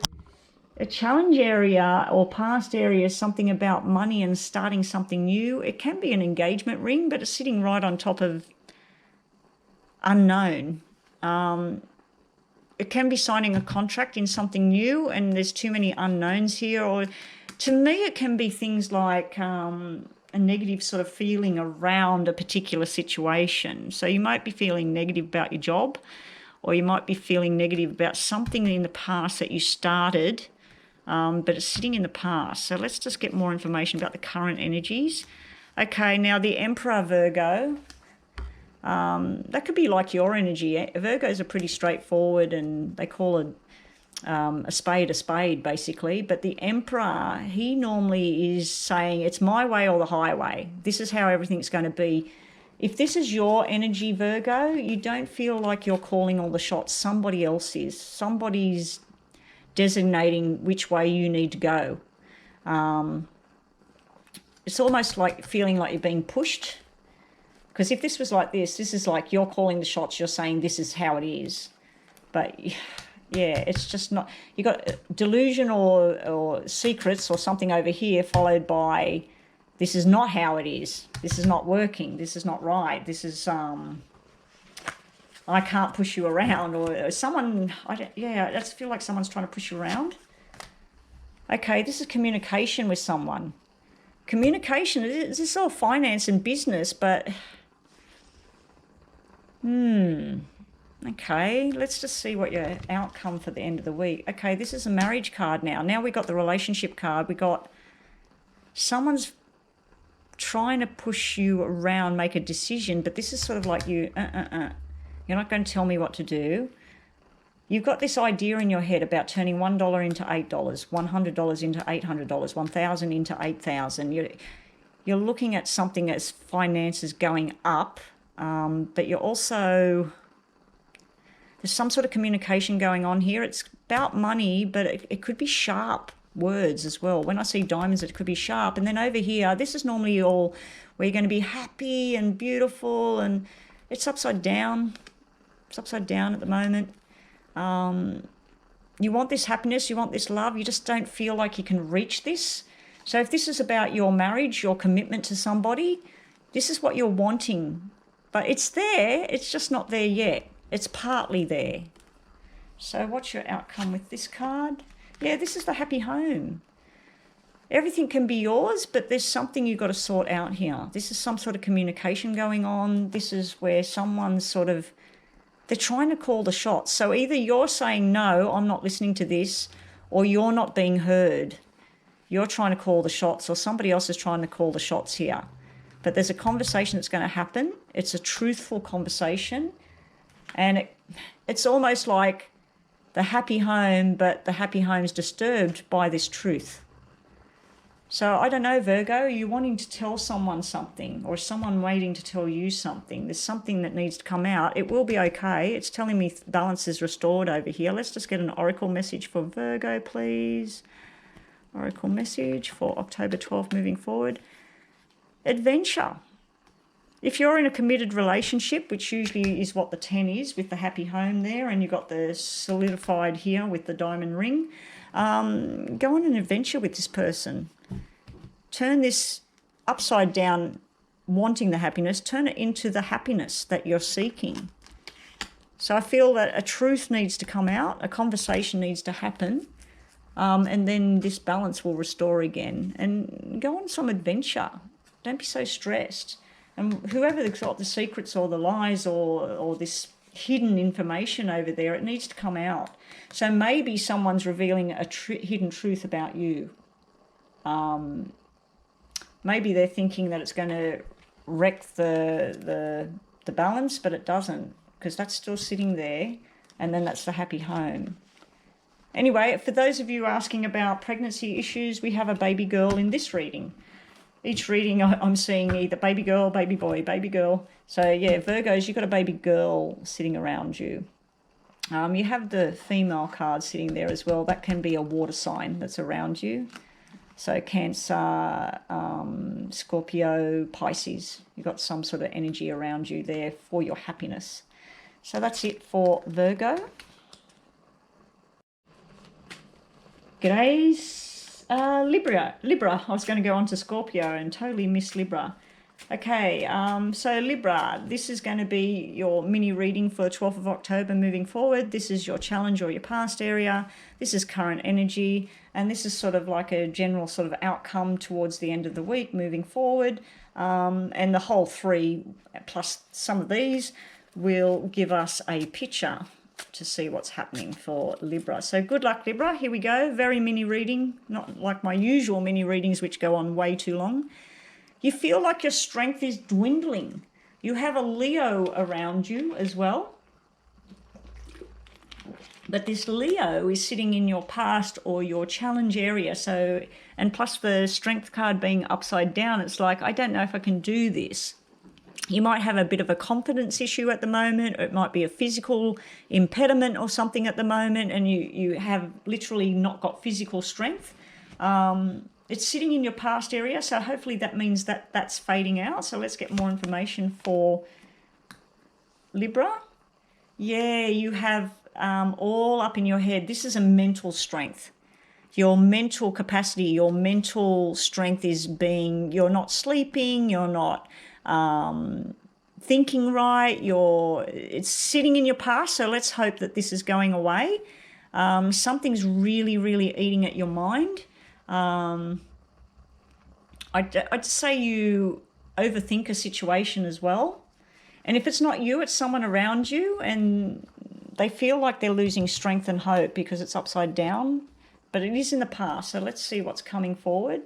a challenge area or past area, something about money and starting something new. It can be an engagement ring, but it's sitting right on top of unknown. It can be signing a contract in something new, and there's too many unknowns here. Or to me, it can be things like a negative sort of feeling around a particular situation. So you might be feeling negative about your job, or you might be feeling negative about something in the past that you started, but it's sitting in the past. So let's just get more information about the current energies. Okay, now the Emperor, Virgo. That could be like your energy. Virgos are pretty straightforward, and they call a spade, basically. But the Emperor, he normally is saying, it's my way or the highway. This is how everything's going to be. If this is your energy, Virgo, you don't feel like you're calling all the shots. Somebody else is. Somebody's designating which way you need to go. It's almost like feeling like you're being pushed. Because if this was like this is like you're calling the shots, you're saying this is how it is. But yeah, it's just not, you got delusion or secrets or something over here followed by this is not how it is. This is not working. This is not right. This is, I can't push you around, or someone, I just feel like someone's trying to push you around. Okay, this is communication with someone. Communication, this is all finance and business, but okay, let's just see what your outcome for the end of the week. Okay, this is a marriage card now. Now we got the relationship card. We got someone's trying to push you around, make a decision, but this is sort of like you, you're not going to tell me what to do. You've got this idea in your head about turning $1 into $8, $100 into $800, $1,000 into $8,000. You're looking at something as finances going up, but you're also, there's some sort of communication going on here. It's about money, but it could be sharp words as well. When I see diamonds, it could be sharp. And then over here, this is normally all where you're going to be happy and beautiful, and it's upside down. It's upside down at the moment. You want this happiness, you want this love, you just don't feel like you can reach this. So if this is about your marriage, your commitment to somebody, this is what you're wanting. But it's there, it's just not there yet. It's partly there. So what's your outcome with this card? Yeah, this is the happy home. Everything can be yours, but there's something you've got to sort out here. This is some sort of communication going on. This is where someone's sort of, they're trying to call the shots. So either you're saying, no, I'm not listening to this, or you're not being heard. You're trying to call the shots, or somebody else is trying to call the shots here. But there's a conversation that's going to happen. It's a truthful conversation. And it's almost like the happy home, but the happy home's disturbed by this truth. So I don't know, Virgo, are you wanting to tell someone something, or is someone waiting to tell you something? There's something that needs to come out. It will be okay. It's telling me balance is restored over here. Let's just get an oracle message for Virgo, please. Oracle message for October 12th moving forward. Adventure. If you're in a committed relationship, which usually is what the 10 is with the happy home there, and you've got the solidified here with the diamond ring, go on an adventure with this person. Turn this upside down, wanting the happiness, turn it into the happiness that you're seeking. So I feel that a truth needs to come out, a conversation needs to happen, and then this balance will restore again. And go on some adventure. Don't be so stressed. And whoever's got the secrets or the lies or this hidden information over there, it needs to come out. So maybe someone's revealing a hidden truth about you. Maybe they're thinking that it's going to wreck the balance, but it doesn't, because that's still sitting there, and then that's the happy home. Anyway, for those of you asking about pregnancy issues, we have a baby girl in this reading. Each reading I'm seeing either baby girl, baby boy, baby girl. So yeah, Virgos, you've got a baby girl sitting around you. You have the female card sitting there as well. That can be a water sign that's around you. So Cancer, Scorpio, Pisces. You've got some sort of energy around you there for your happiness. So that's it for Virgo. G'days. Libra. I was going to go on to Scorpio and totally missed Libra. Okay, so Libra, this is going to be your mini reading for the 12th of October moving forward. This is your challenge or your past area. This is current energy, and this is sort of like a general sort of outcome towards the end of the week moving forward. And the whole 3 plus some of these will give us a picture to see what's happening for Libra. So good luck, Libra. Here we go. Very mini reading, not like my usual mini readings which go on way too long. You feel like your strength is dwindling. You have a Leo around you as well. But this Leo is sitting in your past or your challenge area. So, and plus the strength card being upside down, it's like, I don't know if I can do this. You might have a bit of a confidence issue at the moment, or it might be a physical impediment or something at the moment, and you have literally not got physical strength. It's sitting in your past area, so hopefully that means that that's fading out. So let's get more information for Libra. Yeah, you have all up in your head. This is a mental strength. Your mental capacity, your mental strength is being, you're not sleeping, you're not thinking right, it's sitting in your past, so let's hope that this is going away. Something's really, really eating at your mind. I'd say you overthink a situation as well. And if it's not you, it's someone around you, and they feel like they're losing strength and hope because it's upside down, but it is in the past. So let's see what's coming forward.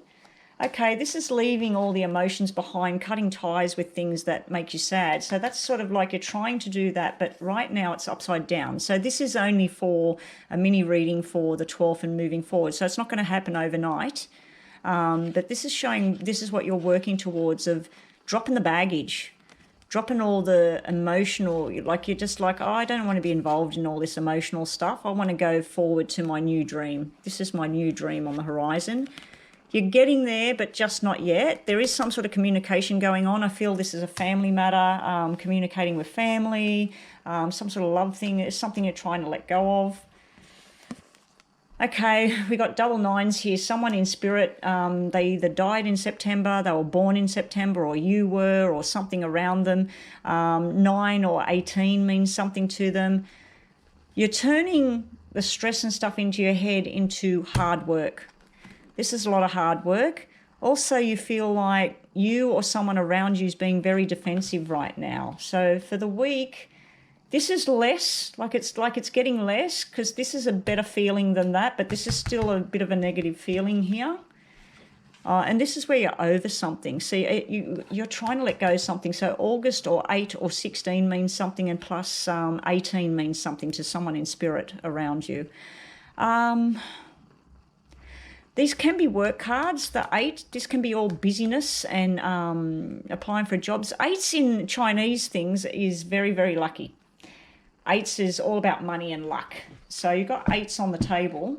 Okay, this is leaving all the emotions behind, cutting ties with things that make you sad. So that's sort of like you're trying to do that, but right now it's upside down. So this is only for a mini reading for the 12th and moving forward. So it's not going to happen overnight. But this is showing, this is what you're working towards, of dropping the baggage, dropping all the emotional, like you're just like, oh, I don't want to be involved in all this emotional stuff. I want to go forward to my new dream. This is my new dream on the horizon. You're getting there, but just not yet. There is some sort of communication going on. I feel this is a family matter, communicating with family, some sort of love thing. It's something you're trying to let go of. Okay, we got double nines here. Someone in spirit, they either died in September, they were born in September, or you were, or something around them. 9 or 18 means something to them. You're turning the stress and stuff into your head into hard work. This is a lot of hard work. Also, you feel like you or someone around you is being very defensive right now. So for the week, this is less, like it's getting less, because this is a better feeling than that, but this is still a bit of a negative feeling here. And this is where you're over something. See, you're trying to let go of something. So August or 8 or 16 means something, and plus 18 means something to someone in spirit around you. These can be work cards. The 8, this can be all busyness and applying for jobs. 8s in Chinese things is very, very lucky. 8s is all about money and luck. So you've got 8s on the table,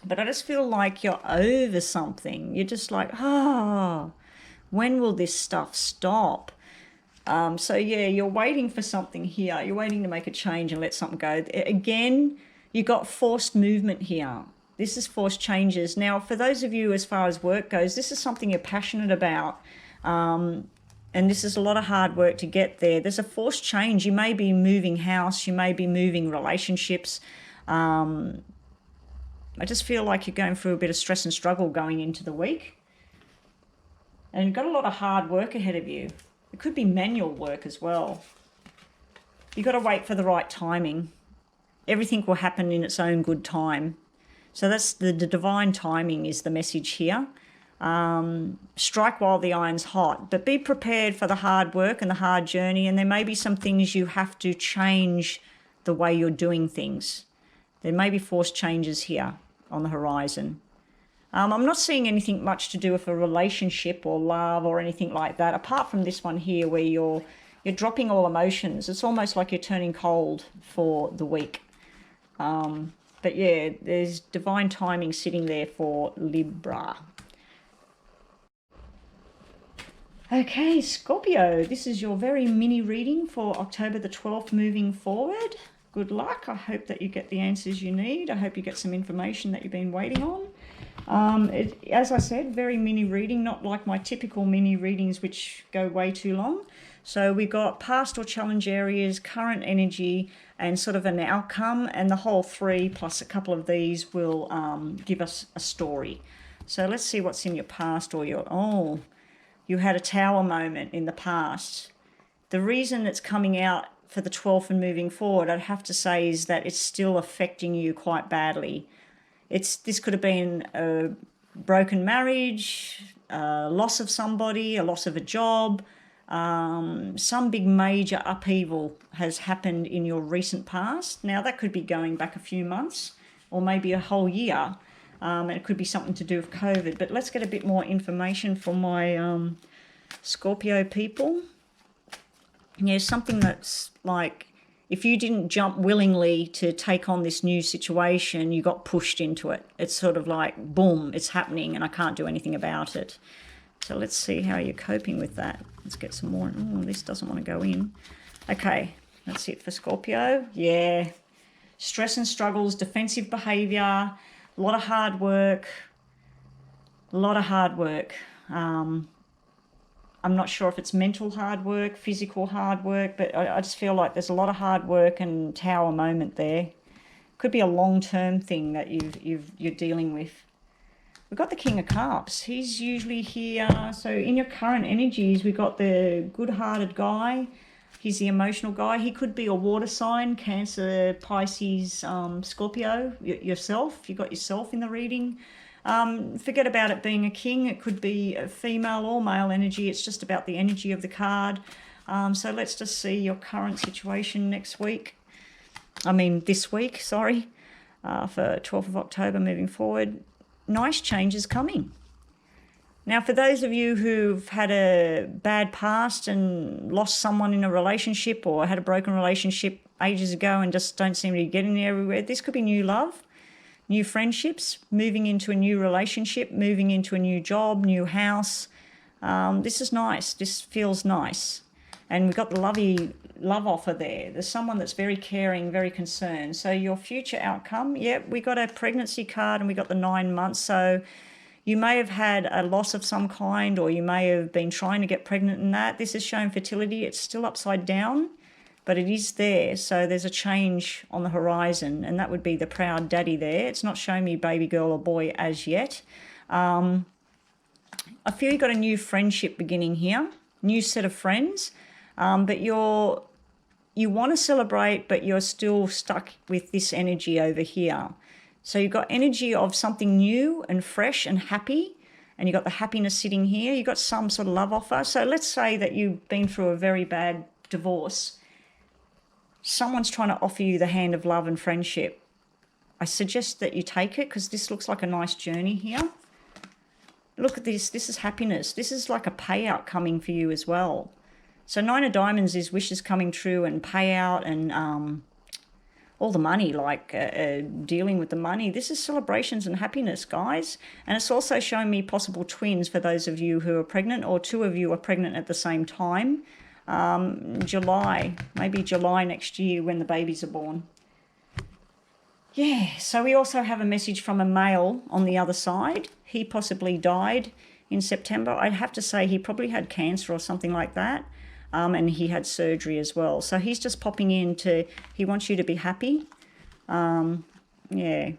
but I just feel like you're over something. You're just like, when will this stuff stop? So yeah, you're waiting for something here. You're waiting to make a change and let something go. Again, you got forced movement here. This is forced changes. Now, for those of you, as far as work goes, this is something you're passionate about. And this is a lot of hard work to get there. There's a forced change. You may be moving house. You may be moving relationships. I just feel like you're going through a bit of stress and struggle going into the week. And you've got a lot of hard work ahead of you. It could be manual work as well. You've got to wait for the right timing. Everything will happen in its own good time. So that's the divine timing is the message here. Strike while the iron's hot, but be prepared for the hard work and the hard journey, and there may be some things you have to change the way you're doing things. There may be forced changes here on the horizon. I'm not seeing anything much to do with a relationship or love or anything like that, apart from this one here where you're dropping all emotions. It's almost like you're turning cold for the week. But yeah, there's divine timing sitting there for Libra. Okay, Scorpio, this is your very mini reading for October the 12th moving forward. Good luck. I hope that you get the answers you need. I hope you get some information that you've been waiting on. As I said, very mini reading, not like my typical mini readings which go way too long. So we've got past or challenge areas, current energy, and sort of an outcome, and the whole 3 plus a couple of these will give us a story. So let's see what's in your past or your, you had a tower moment in the past. The reason it's coming out for the 12th and moving forward, I'd have to say, is that it's still affecting you quite badly. This could have been a broken marriage, a loss of somebody, a loss of a job. Some big major upheaval has happened in your recent past. Now, that could be going back a few months or maybe a whole year. And it could be something to do with COVID. But let's get a bit more information from my Scorpio people. Yeah, something that's like, if you didn't jump willingly to take on this new situation, you got pushed into it. It's sort of like, boom, it's happening and I can't do anything about it. So let's see how you're coping with that. Let's get some more. Oh, this doesn't want to go in. Okay, that's it for Scorpio. Yeah, stress and struggles, defensive behavior, a lot of hard work, I'm not sure if it's mental hard work, physical hard work, but I just feel like there's a lot of hard work and tower moment there. Could be a long-term thing that you're dealing with. We've got the King of Cups. He's usually here. So in your current energies, we've got the good-hearted guy. He's the emotional guy. He could be a water sign, Cancer, Pisces, Scorpio, yourself. You got yourself in the reading. Forget about it being a king. It could be a female or male energy. It's just about the energy of the card. So let's just see your current situation this week, for 12th of October moving forward. Nice changes coming. Now, for those of you who've had a bad past and lost someone in a relationship or had a broken relationship ages ago and just don't seem to be getting there everywhere, this could be new love. new friendships, moving into a new relationship, moving into a new job, new house. This is nice. This feels nice. And we've got the love offer there. There's someone that's very caring, very concerned. So your future outcome, we got a pregnancy card and we got the 9 months. So you may have had a loss of some kind, or you may have been trying to get pregnant in that. This is showing fertility. It's still upside down, but it is there. So there's a change on the horizon, and that would be the proud daddy there. It's not showing me baby girl or boy as yet. I feel you got a new friendship beginning here, new set of friends, but you want to celebrate, but you're still stuck with this energy over here. So you've got energy of something new and fresh and happy, and you've got the happiness sitting here. You've got some sort of love offer. So let's say that you've been through a very bad divorce. Someone's trying to offer you the hand of love and friendship. I suggest that you take it, because this looks like a nice journey here. Look at this. This is happiness. This is like a payout coming for you as well. So 9 of Diamonds is wishes coming true and payout and all the money, like dealing with the money. This is celebrations and happiness, guys. And it's also showing me possible twins for those of you who are pregnant, or 2 of you are pregnant at the same time. July, maybe July next year when the babies are born. Yeah, so we also have a message from a male on the other side. He possibly died in September. I'd have to say he probably had cancer or something like that. And he had surgery as well. So he's just popping in he wants you to be happy. Yeah.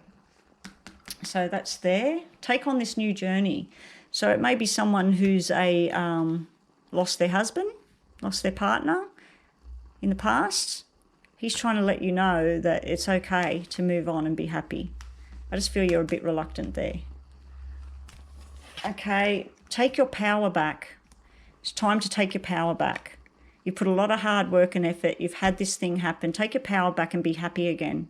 So that's there. Take on this new journey. So it may be someone who's lost their husband, lost their partner in the past. He's trying to let you know that it's okay to move on and be happy. I just feel you're a bit reluctant there. Okay, take your power back. It's time to take your power back. You put a lot of hard work and effort. You've had this thing happen. Take your power back and be happy again.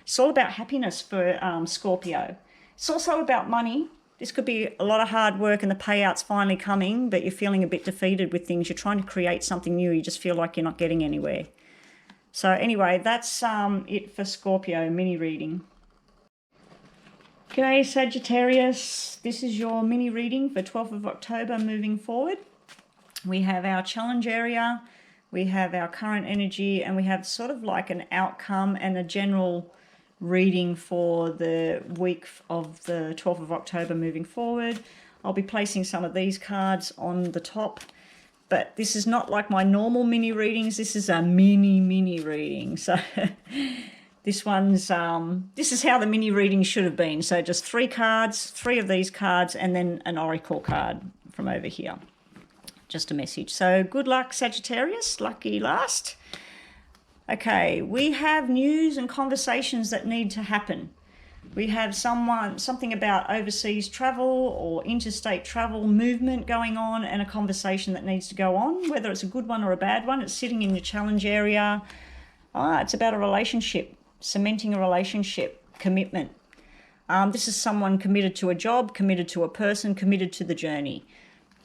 It's all about happiness for Scorpio. It's also about money. This could be a lot of hard work and the payout's finally coming, but you're feeling a bit defeated with things. You're trying to create something new. You just feel like you're not getting anywhere. So anyway, that's it for Scorpio mini reading. G'day Sagittarius. This is your mini reading for 12th of October moving forward. We have our challenge area, we have our current energy, and we have sort of like an outcome and a general reading for the week of the 12th of October moving forward. I'll be placing some of these cards on the top, but this is not like my normal mini readings. This is a mini reading. So this one's, this is how the mini reading should have been. So just 3 cards, 3 of these cards, and then an oracle card from over here. Just a message. So good luck, Sagittarius. Lucky last. Okay, we have news and conversations that need to happen. We have something about overseas travel or interstate travel movement going on, and a conversation that needs to go on, whether it's a good one or a bad one. It's sitting in the challenge area. It's about a relationship, cementing a relationship, commitment. This is someone committed to a job, committed to a person, committed to the journey.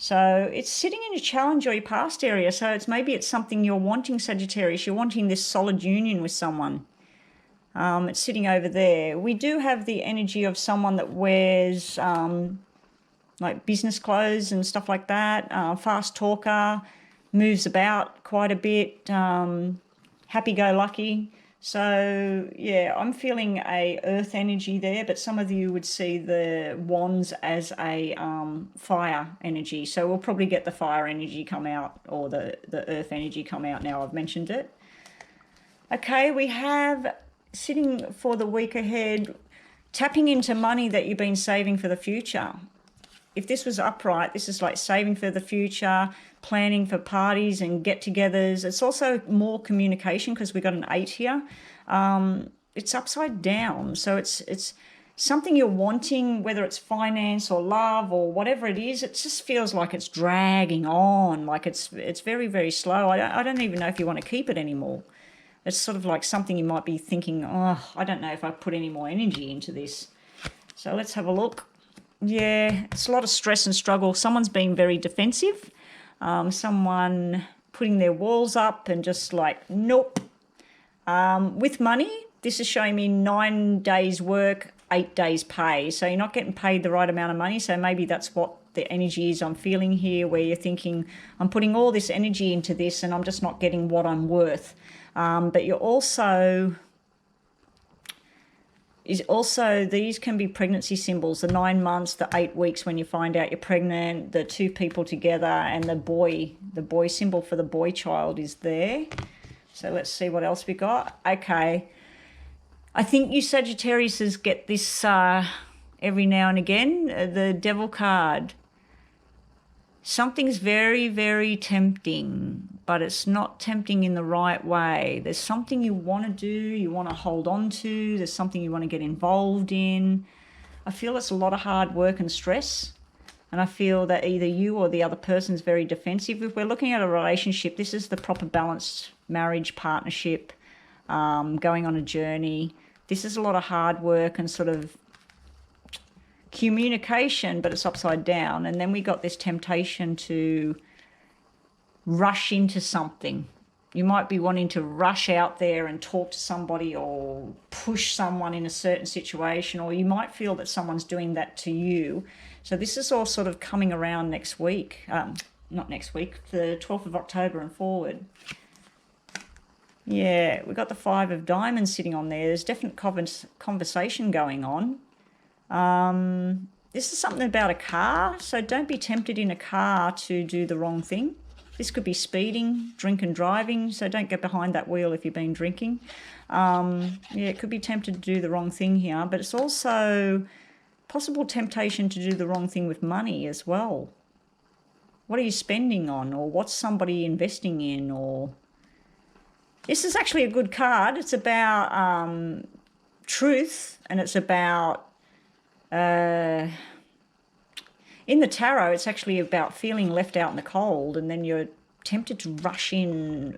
So it's sitting in your challenge or your past area. So maybe it's something you're wanting, Sagittarius. You're wanting this solid union with someone. It's sitting over there. We do have the energy of someone that wears like business clothes and stuff like that. Fast talker, moves about quite a bit, happy-go-lucky. So, yeah, I'm feeling a earth energy there, but some of you would see the wands as a fire energy. So we'll probably get the fire energy come out, or the earth energy come out now I've mentioned it. Okay, we have sitting for the week ahead, tapping into money that you've been saving for the future. If this was upright, this is like saving for the future, planning for parties and get-togethers. It's also more communication because we got an 8 here. It's upside down, so it's something you're wanting, whether it's finance or love or whatever it is. It just feels like it's dragging on, like it's very, very slow. I don't even know if you want to keep it anymore. It's sort of like something you might be thinking, oh, I don't know if I put any more energy into this. So let's have a look. Yeah, it's a lot of stress and struggle. Someone's being very defensive. Someone putting their walls up and just like, nope. With money, this is showing me 9 days work, 8 days pay. So you're not getting paid the right amount of money. So maybe that's what the energy is I'm feeling here, where you're thinking, I'm putting all this energy into this and I'm just not getting what I'm worth. But you're also... these can be pregnancy symbols, the 9 months, the 8 weeks when you find out you're pregnant, the 2 people together, and the boy symbol for the boy child is there. So let's see what else we got. Okay. I think you Sagittariuses get this every now and again, the Devil card. Something's very, very tempting, but it's not tempting in the right way. There's something you want to do, you want to hold on to, there's something you want to get involved in. I feel it's a lot of hard work and stress, and I feel that either you or the other person is very defensive. If we're looking at a relationship, this is the proper balanced marriage, partnership, going on a journey. This is a lot of hard work and sort of communication, but it's upside down. And then we got this temptation to rush into something. You might be wanting to rush out there and talk to somebody or push someone in a certain situation, or you might feel that someone's doing that to you. So this is all sort of coming around next week, not next week, the 12th of October and forward. Yeah, we've got the 5 of Diamonds sitting on there. There's definite conversation going on. This is something about a car, so don't be tempted in a car to do the wrong thing. This could be speeding, drink and driving, so don't get behind that wheel if you've been drinking. Yeah, it could be tempted to do the wrong thing here, but it's also possible temptation to do the wrong thing with money as well. What are you spending on, or what's somebody investing in? Or this is actually a good card. It's about truth, and it's about in the tarot, it's actually about feeling left out in the cold, and then you're tempted to rush in.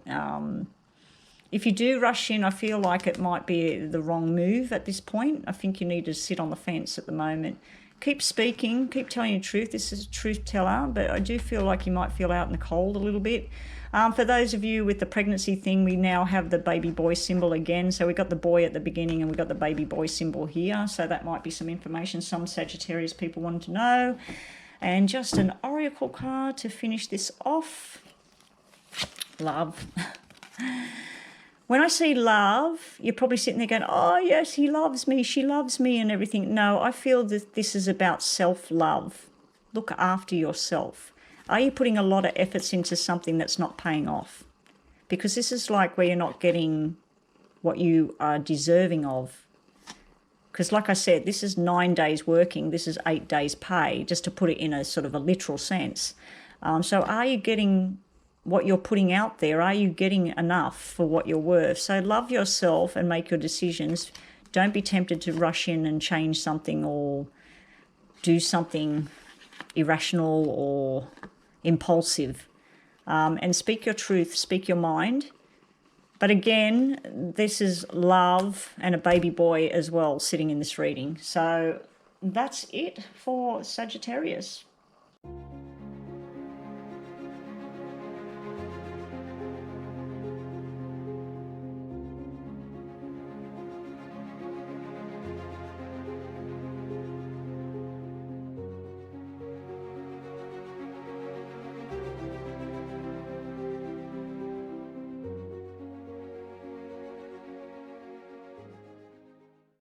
If you do rush in, I feel like it might be the wrong move at this point. I think you need to sit on the fence at the moment. Keep speaking, keep telling your truth. This is a truth teller, but I do feel like you might feel out in the cold a little bit. For those of you with the pregnancy thing, we now have the baby boy symbol again. So we got the boy at the beginning and we got the baby boy symbol here. So that might be some information some Sagittarius people wanted to know. And just an oracle card to finish this off. Love. When I see love, you're probably sitting there going, oh, yes, he loves me, she loves me and everything. No, I feel that this is about self-love. Look after yourself. Are you putting a lot of efforts into something that's not paying off? Because this is like where you're not getting what you are deserving of. Because like I said, this is 9 days working, this is 8 days pay, just to put it in a sort of a literal sense. So are you getting what you're putting out there? Are you getting enough for what you're worth? So love yourself and make your decisions. Don't be tempted to rush in and change something or do something irrational or impulsive. And speak your truth, speak your mind. But again, this is love and a baby boy as well sitting in this reading. So that's it for Sagittarius.